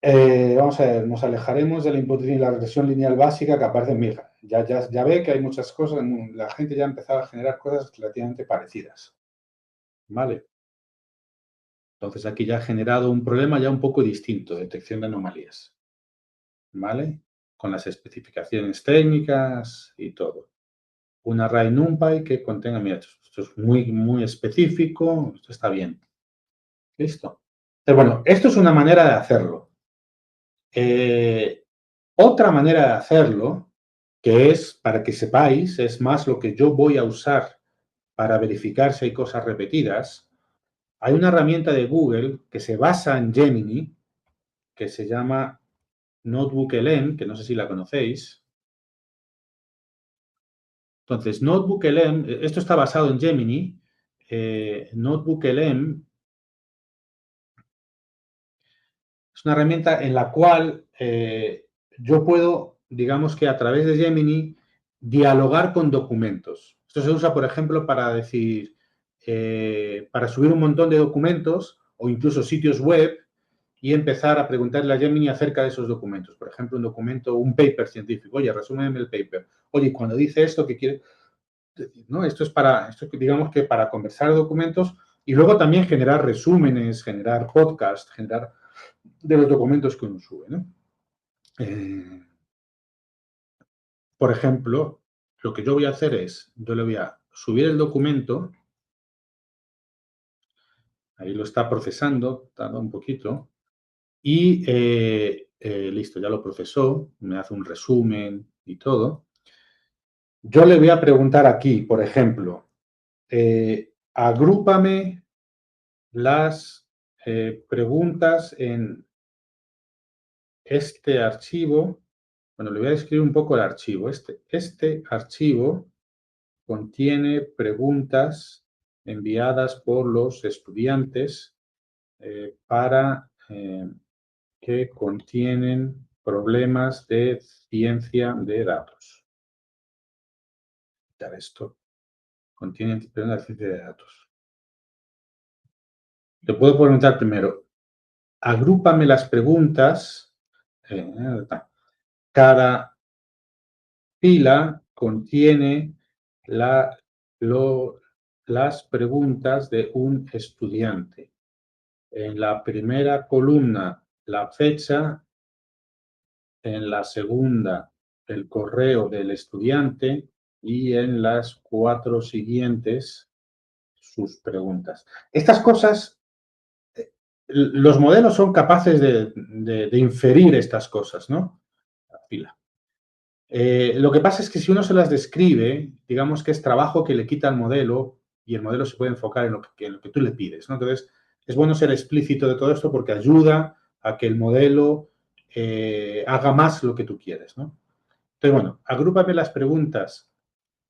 vamos a ver, nos alejaremos de la hipotética y la regresión lineal básica que aparece en Milgram. Ya ve que hay muchas cosas, la gente ya ha empezado a generar cosas relativamente parecidas. ¿Vale? Entonces aquí ya ha generado un problema ya un poco distinto, detección de anomalías. ¿Vale? Con las especificaciones técnicas y todo. Un array NumPy que contenga, mira, esto es muy, muy específico, esto está bien. Listo. Pero bueno, esto es una manera de hacerlo. Otra manera de hacerlo, que es, para que sepáis, es más lo que yo voy a usar para verificar si hay cosas repetidas. Hay una herramienta de Google que se basa en Gemini, que se llama NotebookLM, que no sé si la conocéis. Entonces, NotebookLM, esto está basado en Gemini. NotebookLM es una herramienta en la cual yo puedo, digamos que a través de Gemini, dialogar con documentos. Esto se usa, por ejemplo, para decir, para subir un montón de documentos o incluso sitios web y empezar a preguntarle a Gemini acerca de esos documentos. Por ejemplo, un documento, un paper científico. Oye, resúmeme el paper. Oye, cuando dice esto, ¿qué quiere decir? ¿No? Esto es digamos que para conversar documentos y luego también generar resúmenes, generar podcasts, generar de los documentos que uno sube, ¿no? Por ejemplo, lo que yo voy a hacer es, yo le voy a subir el documento, ahí lo está procesando, tarda un poquito, y listo, ya lo procesó, me hace un resumen y todo. yo le voy a preguntar aquí, por ejemplo, agrúpame las preguntas en este archivo. Bueno, le voy a describir un poco el archivo. Este archivo contiene preguntas enviadas por los estudiantes que contienen problemas de ciencia de datos. Quitar esto. Contienen problemas de ciencia de datos. Te puedo preguntar primero, agrúpame las preguntas. Cada fila contiene las preguntas de un estudiante. En la primera columna, la fecha. En la segunda, el correo del estudiante. Y en las 4 siguientes, sus preguntas. Estas cosas, los modelos son capaces de inferir estas cosas, ¿no? La fila. Lo que pasa es que si uno se las describe, digamos que es trabajo que le quita al modelo y el modelo se puede enfocar en lo que tú le pides, ¿no? Entonces, es bueno ser explícito de todo esto porque ayuda a que el modelo haga más lo que tú quieres, ¿no? Entonces, bueno, agrúpame las preguntas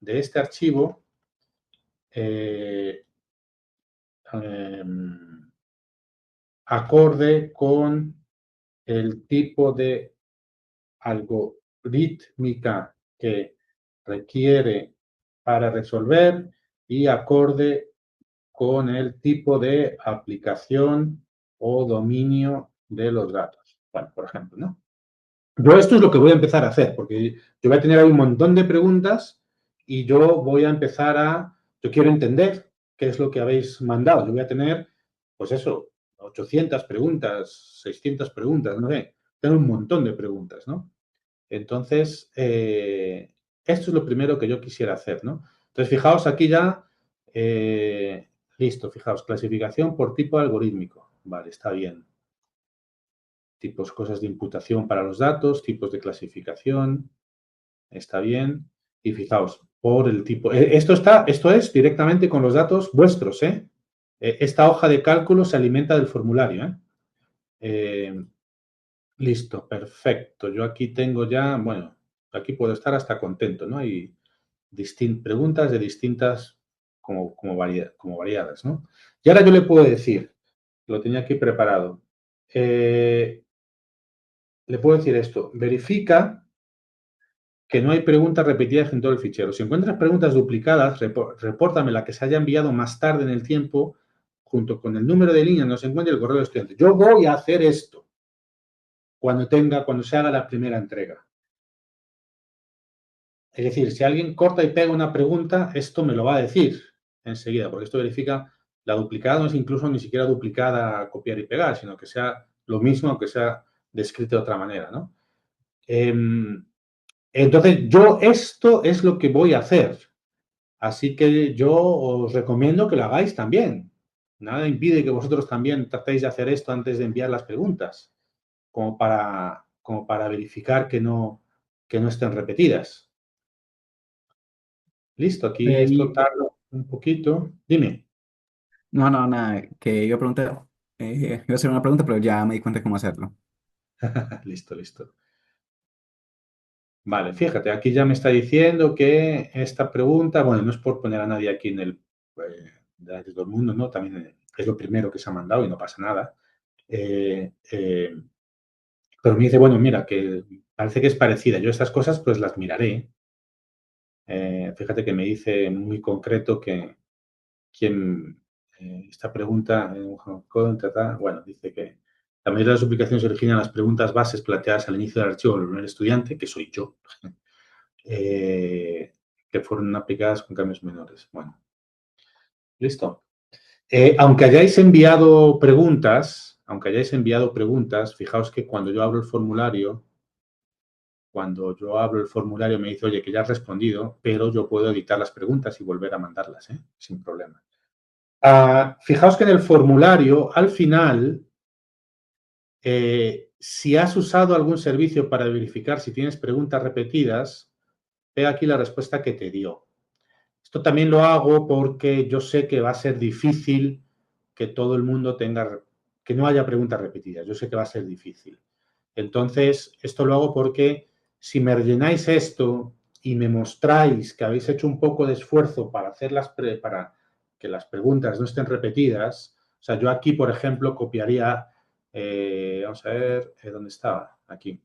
de este archivo acorde con el tipo de algorítmica que requiere para resolver y acorde con el tipo de aplicación o dominio de los datos. Bueno, por ejemplo, ¿no? Yo esto es lo que voy a empezar a hacer, porque yo voy a tener ahí un montón de preguntas y yo voy a empezar yo quiero entender qué es lo que habéis mandado. Yo voy a tener, pues eso, 800 preguntas, 600 preguntas, no sé. Tengo un montón de preguntas, ¿no? Entonces, esto es lo primero que yo quisiera hacer, ¿no? Entonces, fijaos aquí ya, listo, fijaos, clasificación por tipo algorítmico. Vale, está bien. Tipos, cosas de imputación para los datos, tipos de clasificación, está bien. Y fijaos, por el tipo, esto es directamente con los datos vuestros, ¿eh? Esta hoja de cálculo se alimenta del formulario, ¿eh? Listo, perfecto. Yo aquí tengo ya, bueno, aquí puedo estar hasta contento, ¿no? Hay preguntas de distintas, como variadas, ¿no? Y ahora yo le puedo decir, lo tenía aquí preparado, le puedo decir esto, verifica que no hay preguntas repetidas en todo el fichero. Si encuentras preguntas duplicadas, repórtame la que se haya enviado más tarde en el tiempo, junto con el número de línea donde se encuentre el correo del estudiante. Yo voy a hacer esto cuando se haga la primera entrega. Es decir, si alguien corta y pega una pregunta, esto me lo va a decir enseguida, porque esto verifica la duplicada, no es incluso ni siquiera duplicada a copiar y pegar, sino que sea lo mismo, aunque sea descrito de otra manera, ¿no? Entonces, yo esto es lo que voy a hacer. Así que yo os recomiendo que lo hagáis también. Nada impide que vosotros también tratéis de hacer esto antes de enviar las preguntas, como para verificar que no estén repetidas. Listo, aquí esto tarda un poquito. Dime. No, nada, que iba a preguntar, iba a hacer una pregunta, pero ya me di cuenta de cómo hacerlo. Listo. Vale, fíjate, aquí ya me está diciendo que esta pregunta, bueno, no es por poner a nadie aquí en de todo el mundo, ¿no? También es lo primero que se ha mandado y no pasa nada. Pero me dice, bueno, mira, que parece que es parecida. Yo estas cosas pues las miraré. Fíjate que me dice muy concreto que esta pregunta, bueno, dice que la mayoría de las duplicaciones se originan en las preguntas bases planteadas al inicio del archivo del primer estudiante, que soy yo, que fueron aplicadas con cambios menores. Bueno, listo. Aunque hayáis enviado preguntas, fijaos que cuando yo abro el formulario, me dice, oye, que ya has respondido, pero yo puedo editar las preguntas y volver a mandarlas, sin problema. Fijaos que en el formulario, al final, si has usado algún servicio para verificar si tienes preguntas repetidas, pega aquí la respuesta que te dio. Esto también lo hago porque yo sé que va a ser difícil que todo el mundo tenga, que no haya preguntas repetidas. Yo sé que va a ser difícil. Entonces, esto lo hago porque si me rellenáis esto y me mostráis que habéis hecho un poco de esfuerzo para hacer para que las preguntas no estén repetidas, o sea, yo aquí, por ejemplo, copiaría, vamos a ver, ¿dónde estaba? Aquí.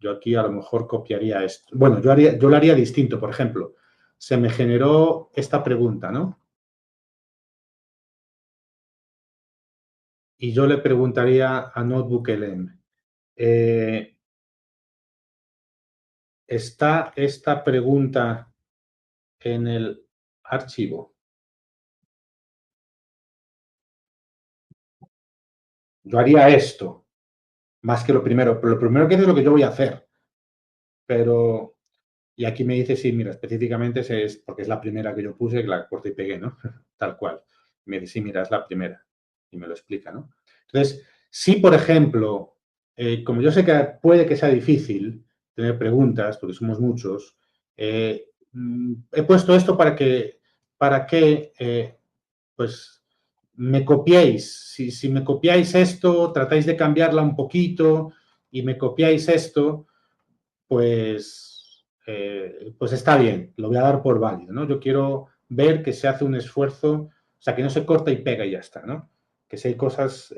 Yo aquí a lo mejor copiaría esto. Bueno, yo lo haría distinto, por ejemplo. Se me generó esta pregunta, ¿no? Y yo le preguntaría a NotebookLM, ¿está esta pregunta en el archivo? Yo haría esto, más que lo primero. Pero lo primero que es lo que yo voy a hacer. Pero, y aquí me dice, sí, mira, específicamente es porque es la primera que yo puse, que la corté y pegué, ¿no? Tal cual. Me dice, sí, mira, es la primera. Y me lo explica, ¿no? Entonces, si por ejemplo, como yo sé que puede que sea difícil tener preguntas, porque somos muchos, he puesto esto para que pues, me copiéis. Si me copiáis esto, tratáis de cambiarla un poquito y me copiáis esto, pues está bien, lo voy a dar por válido, ¿no? Yo quiero ver que se hace un esfuerzo, o sea, que no se corta y pega y ya está, ¿no? Que si hay cosas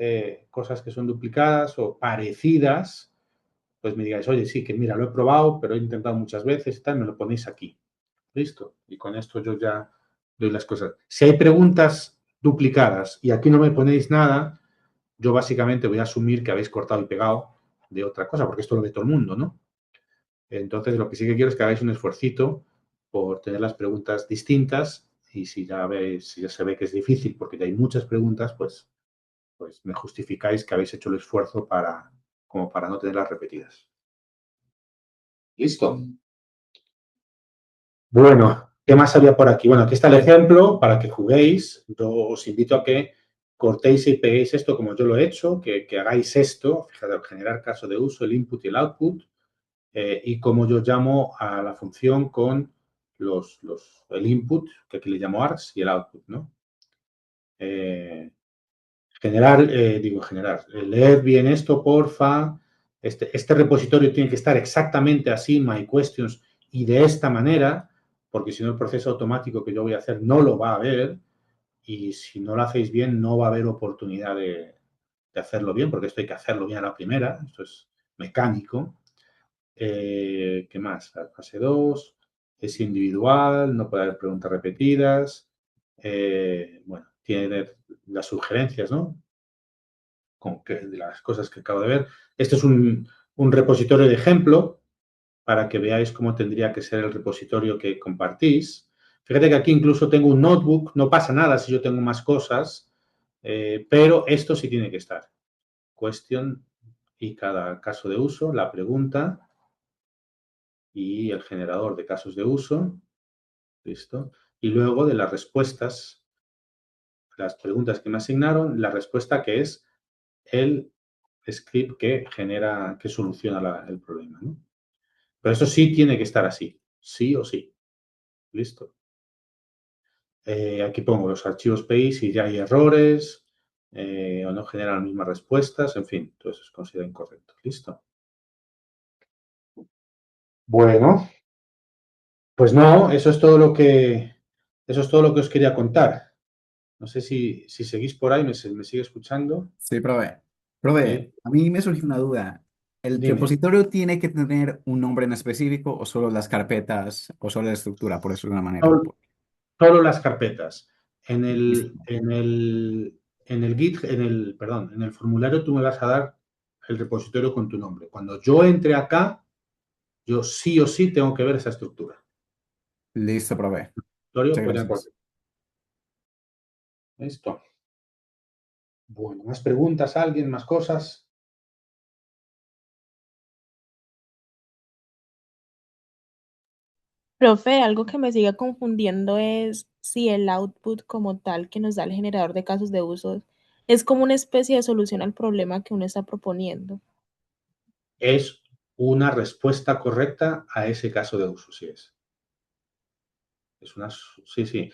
que son duplicadas o parecidas, pues me digáis, oye, sí, que mira, lo he probado, pero he intentado muchas veces y tal, me lo ponéis aquí. Listo. Y con esto yo ya doy las cosas. Si hay preguntas duplicadas y aquí no me ponéis nada, yo básicamente voy a asumir que habéis cortado y pegado de otra cosa, porque esto lo ve todo el mundo, ¿no? Entonces, lo que sí que quiero es que hagáis un esfuercito por tener las preguntas distintas y si ya se ve que es difícil porque ya hay muchas preguntas, pues me justificáis que habéis hecho el esfuerzo como para no tenerlas repetidas. ¿Listo? Bueno, ¿qué más había por aquí? Bueno, aquí está el ejemplo para que juguéis. Yo os invito a que cortéis y peguéis esto como yo lo he hecho, que hagáis esto, fíjate, generar caso de uso, el input y el output, y como yo llamo a la función con el input, que aquí le llamo args, y el output, ¿no? Leer bien esto, porfa. Este repositorio tiene que estar exactamente así, my questions, y de esta manera, porque si no el proceso automático que yo voy a hacer no lo va a ver, y si no lo hacéis bien no va a haber oportunidad de hacerlo bien, porque esto hay que hacerlo bien a la primera, esto es mecánico. ¿Qué más? La fase 2 es individual, no puede haber preguntas repetidas. Bueno, tiene las sugerencias, ¿no? De las cosas que acabo de ver. Este es un repositorio de ejemplo para que veáis cómo tendría que ser el repositorio que compartís. Fíjate que aquí incluso tengo un notebook, no pasa nada si yo tengo más cosas, pero esto sí tiene que estar. Question y cada caso de uso, la pregunta y el generador de casos de uso. ¿Listo? Y luego de las respuestas, las preguntas que me asignaron, la respuesta que es el script que genera, que soluciona el problema, ¿no? Pero eso sí tiene que estar así, sí o sí. ¿Listo? Aquí pongo los archivos PI si ya hay errores o no generan las mismas respuestas, en fin, todo eso es considerado incorrecto. ¿Listo? Bueno, pues no, eso es todo lo que os quería contar. No sé si seguís por ahí, me sigue escuchando. Sí, profe, a mí me surgió una duda. ¿El Dime. repositorio tiene que tener un nombre en específico o solo las carpetas o solo la estructura, por decirlo de una manera? Solo las carpetas. En Listo. el formulario tú me vas a dar el repositorio con tu nombre. Cuando yo entre acá, yo sí o sí tengo que ver esa estructura. Listo, profe. Repositorio, Muchas pues ya gracias. Listo. Bueno, ¿más preguntas? ¿Alguien? ¿Más cosas? Profe, algo que me sigue confundiendo es si el output como tal que nos da el generador de casos de uso es como una especie de solución al problema que uno está proponiendo. Es una respuesta correcta a ese caso de uso, sí es. Sí, sí.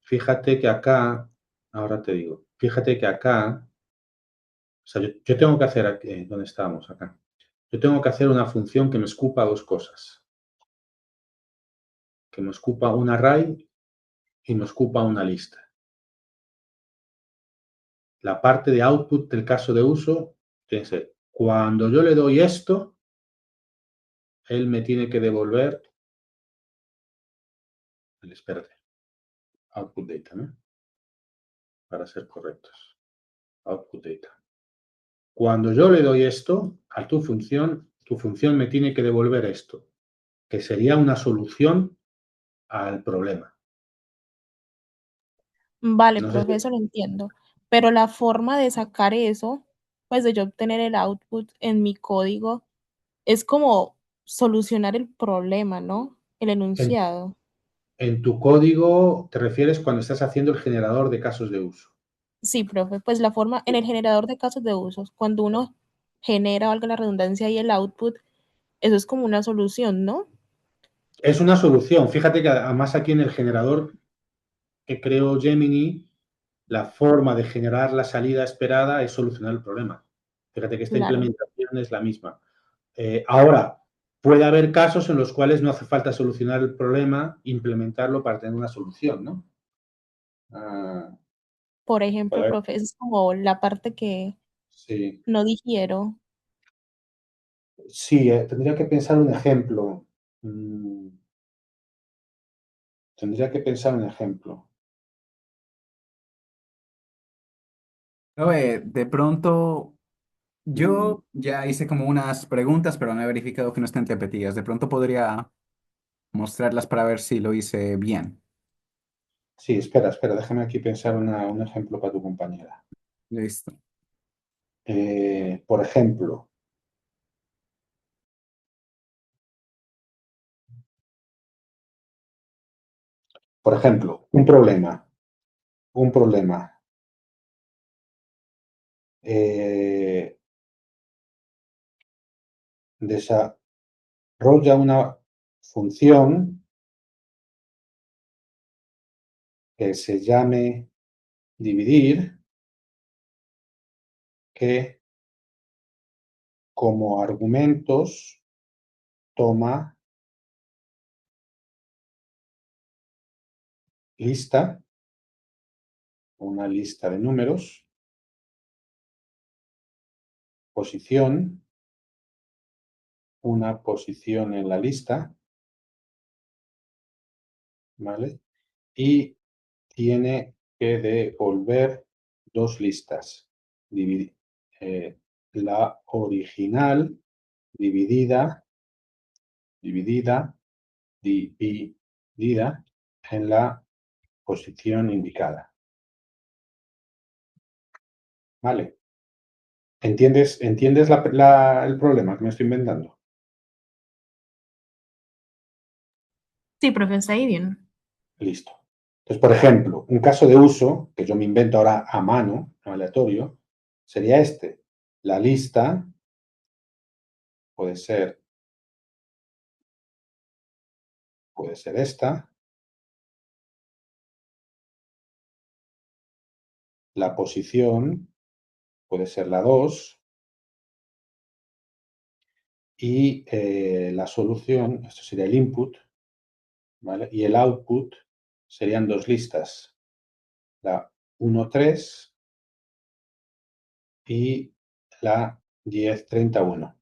Fíjate que acá, ahora te digo, fíjate que acá, o sea, yo tengo que hacer aquí, ¿dónde estamos? Acá. Yo tengo que hacer una función que me escupa dos cosas. Que me escupa un array y me escupa una lista. La parte de output del caso de uso tiene que ser, cuando yo le doy esto, él me tiene que devolver, espérate, output data, ¿no? Para ser correctos. Output data. Cuando yo le doy esto a tu función me tiene que devolver esto, que sería una solución al problema. Vale, No sé si... profesor, lo entiendo. Pero la forma de sacar eso, pues de yo obtener el output en mi código, es como solucionar el problema, ¿no? El En, enunciado. en tu código te refieres cuando estás haciendo el generador de casos de uso. Sí, profe, pues la forma, en el generador de casos de usos, cuando uno genera, valga la redundancia, y el output, eso es como una solución, ¿no? Es una solución. Fíjate que además aquí en el generador que creó Gemini, la forma de generar la salida esperada es solucionar el problema. Fíjate que esta Claro, implementación es la misma. Ahora, puede haber casos en los cuales no hace falta solucionar el problema, implementarlo para tener una solución, ¿no? Ah, por ejemplo, puede haber- profe, esa es como la parte que sí, no digiero. sí, tendría que pensar un ejemplo. Mm, tendría que pensar un ejemplo. De pronto, Mm, yo ya hice como unas preguntas, pero no he verificado que no estén repetidas. De pronto podría mostrarlas para ver si lo hice bien. sí, espera, déjame aquí pensar un ejemplo para tu compañera. Listo. Por ejemplo, un problema. Eh, desarrolla una función que se llame dividir, que como argumentos toma lista, una lista de números, posición, una posición en la lista, ¿vale? Y tiene que devolver dos listas. La original dividida, dividida en la posición indicada. ¿Vale? ¿Entiendes el problema que me estoy inventando? Sí, profe, está ahí bien. Listo. Entonces, por ejemplo, un caso de uso que yo me invento ahora a mano, aleatorio, sería este. La lista puede ser esta. La posición puede ser la 2 y la solución, esto sería el input, ¿vale? Y el output serían dos listas, la 1, 3 y la 10, 31,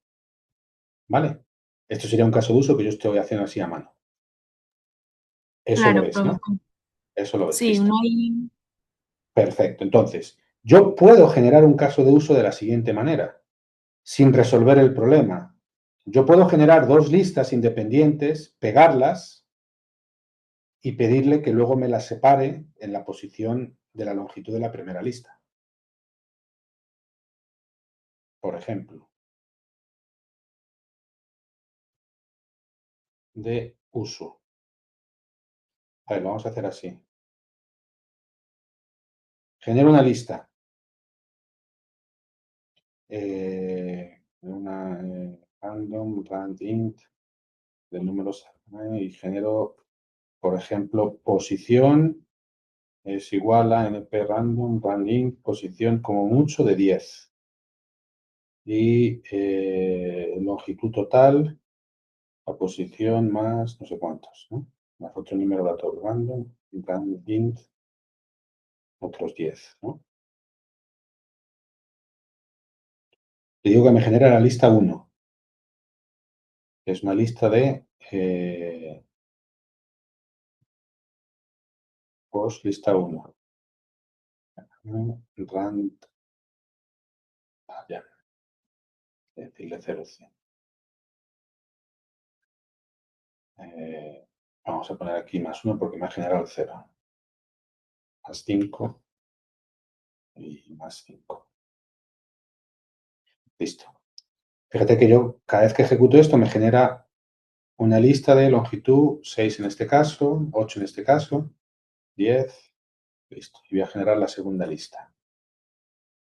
¿vale? Esto sería un caso de uso que yo estoy haciendo así a mano. Eso lo Claro, ves, profe. ¿no? Eso lo ves, Sí, listo. uno ahí, Perfecto. Entonces, yo puedo generar un caso de uso de la siguiente manera, sin resolver el problema. Yo puedo generar dos listas independientes, pegarlas y pedirle que luego me las separe en la posición de la longitud de la primera lista. Por ejemplo, de uso. A ver, lo vamos a hacer así. Genero una lista. Random, rand int, del número y genero, por ejemplo, posición es igual a np random, random, posición como mucho de 10. Y longitud total, la posición más no sé cuántos, ¿no? Más otro número aleatorio random, int, otros 10, ¿no? Te digo que me genera la lista 1, que es una lista de post lista 1. Rand, ya, decirle 0, 100. Vamos a poner aquí más 1 porque me ha generado el 0. Más 5 y más 5. Listo. Fíjate que yo, cada vez que ejecuto esto, me genera una lista de longitud 6 en este caso, 8 en este caso, 10, listo. Y voy a generar la segunda lista.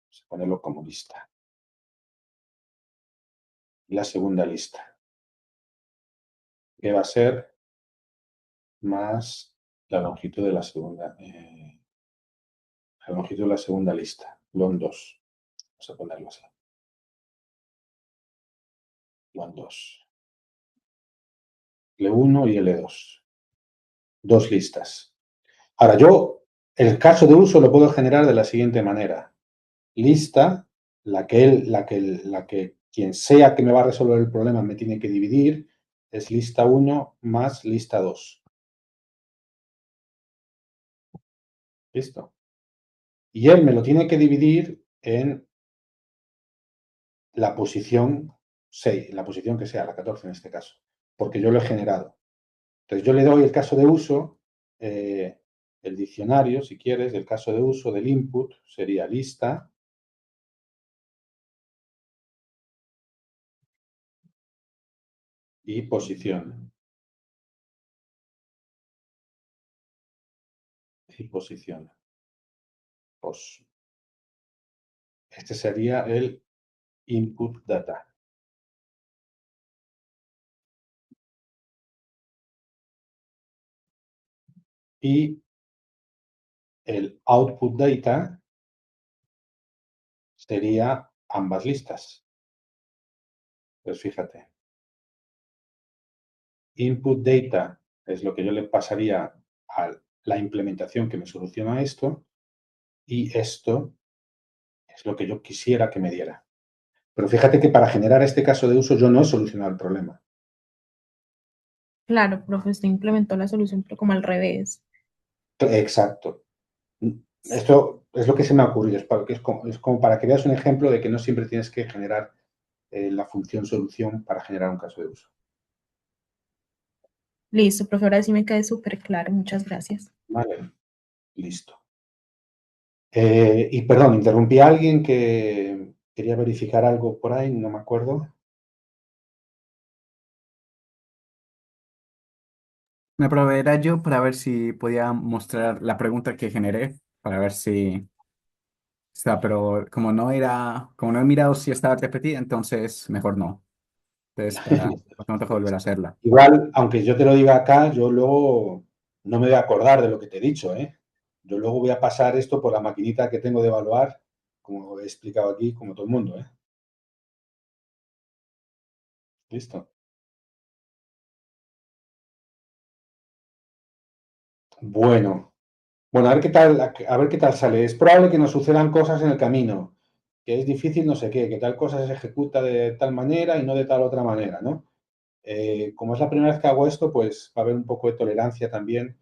Vamos a ponerlo como lista. Y la segunda lista, que va a ser más la longitud de la segunda, lista, long 2. Vamos a ponerlo así. Long 2. L1 y L2. Dos listas. Ahora, yo el caso de uso lo puedo generar de la siguiente manera. Lista, la que quien sea que me va a resolver el problema me tiene que dividir, es lista 1 más lista 2. ¿Listo? Y él me lo tiene que dividir en la posición 6, la posición que sea, la 14 en este caso, porque yo lo he generado. Entonces yo le doy el caso de uso, el diccionario, si quieres, del caso de uso del input sería lista y posición. Y posición. Pos. Este sería el input data. Y el output data sería ambas listas. Pues fíjate. Input data es lo que yo le pasaría a la implementación que me soluciona esto. Y esto es lo que yo quisiera que me diera. Pero fíjate que para generar este caso de uso yo no he solucionado el problema. Claro, profe, usted implementó la solución, pero como al revés. Exacto. Esto es lo que se me ha ocurrido. Es como para que veas un ejemplo de que no siempre tienes que generar la función solución para generar un caso de uso. Listo, profe, ahora sí me quedé súper claro. Muchas gracias. Vale, listo. Y perdón, interrumpí a alguien que quería verificar algo por ahí, no me acuerdo. Me proveerá yo para ver si podía mostrar la pregunta que generé, para ver si está, pero como no he mirado si estaba repetida, entonces mejor no. Entonces, no tengo que volver a hacerla. Igual, aunque yo te lo diga acá, yo luego no me voy a acordar de lo que te he dicho, ¿eh? Yo luego voy a pasar esto por la maquinita que tengo de evaluar, como he explicado aquí, como todo el mundo, ¿eh? Listo. Bueno, a ver qué tal sale. Es probable que nos sucedan cosas en el camino, que es difícil no sé qué, que tal cosa se ejecuta de tal manera y no de tal otra manera, ¿no? Como es la primera vez que hago esto, pues va a haber un poco de tolerancia también.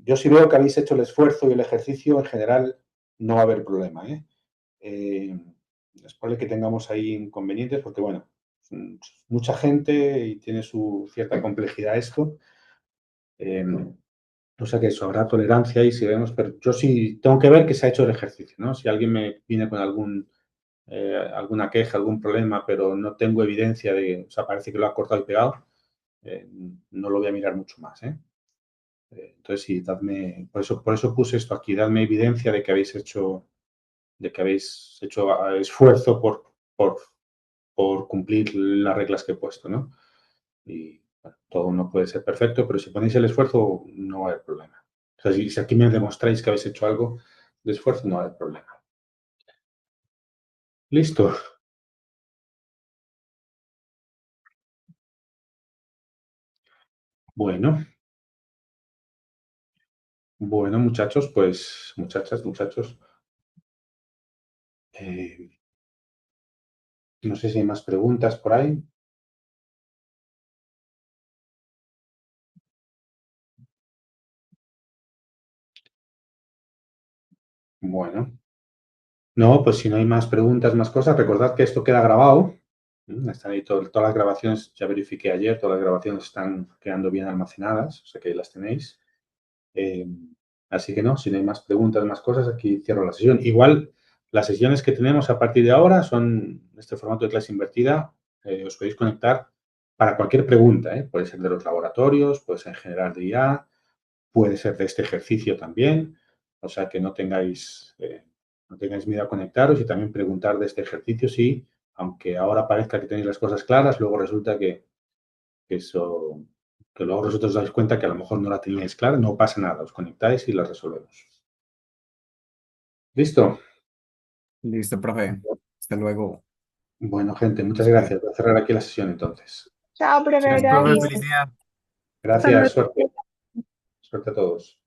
Yo si veo que habéis hecho el esfuerzo y el ejercicio, en general no va a haber problema, ¿eh? Es probable que tengamos ahí inconvenientes porque, bueno, mucha gente y tiene su cierta complejidad esto. O sea que eso, habrá tolerancia y si vemos, pero yo sí tengo que ver que se ha hecho el ejercicio, ¿no? Si alguien me viene con alguna queja, algún problema, pero no tengo evidencia de, o sea, parece que lo ha cortado y pegado, no lo voy a mirar mucho más, ¿eh? Entonces sí, por eso puse esto aquí, dadme evidencia de que habéis hecho esfuerzo por cumplir las reglas que he puesto, ¿no? Y Todo no puede ser perfecto, pero si ponéis el esfuerzo, no va a haber problema. O sea, si aquí me demostráis que habéis hecho algo de esfuerzo, no va a haber problema. Listo. Bueno, muchachos, pues, muchachos, eh, no sé si hay más preguntas por ahí. Bueno, no, pues si no hay más preguntas, más cosas, recordad que esto queda grabado. Están ahí todas las grabaciones, ya verifiqué ayer, todas las grabaciones están quedando bien almacenadas, o sea que ahí las tenéis. Eh, Así que no, si no hay más preguntas, más cosas, aquí cierro la sesión. Igual, las sesiones que tenemos a partir de ahora son este formato de clase invertida. Os podéis conectar para cualquier pregunta, ¿eh? Puede ser de los laboratorios, puede ser en general de IA, puede ser de este ejercicio también. O sea que no tengáis miedo a conectaros y también preguntar de este ejercicio si, aunque ahora parezca que tenéis las cosas claras, luego resulta que eso, que luego vosotros os dais cuenta que a lo mejor no la teníais clara, no pasa nada, os conectáis y la resolvemos. ¿Listo? Listo, profe. Hasta luego. Bueno, gente, muchas gracias. Voy a cerrar aquí la sesión entonces. Chao, profe, Gracias, profe. gracias. Feliz día. Gracias, suerte. Suerte a todos.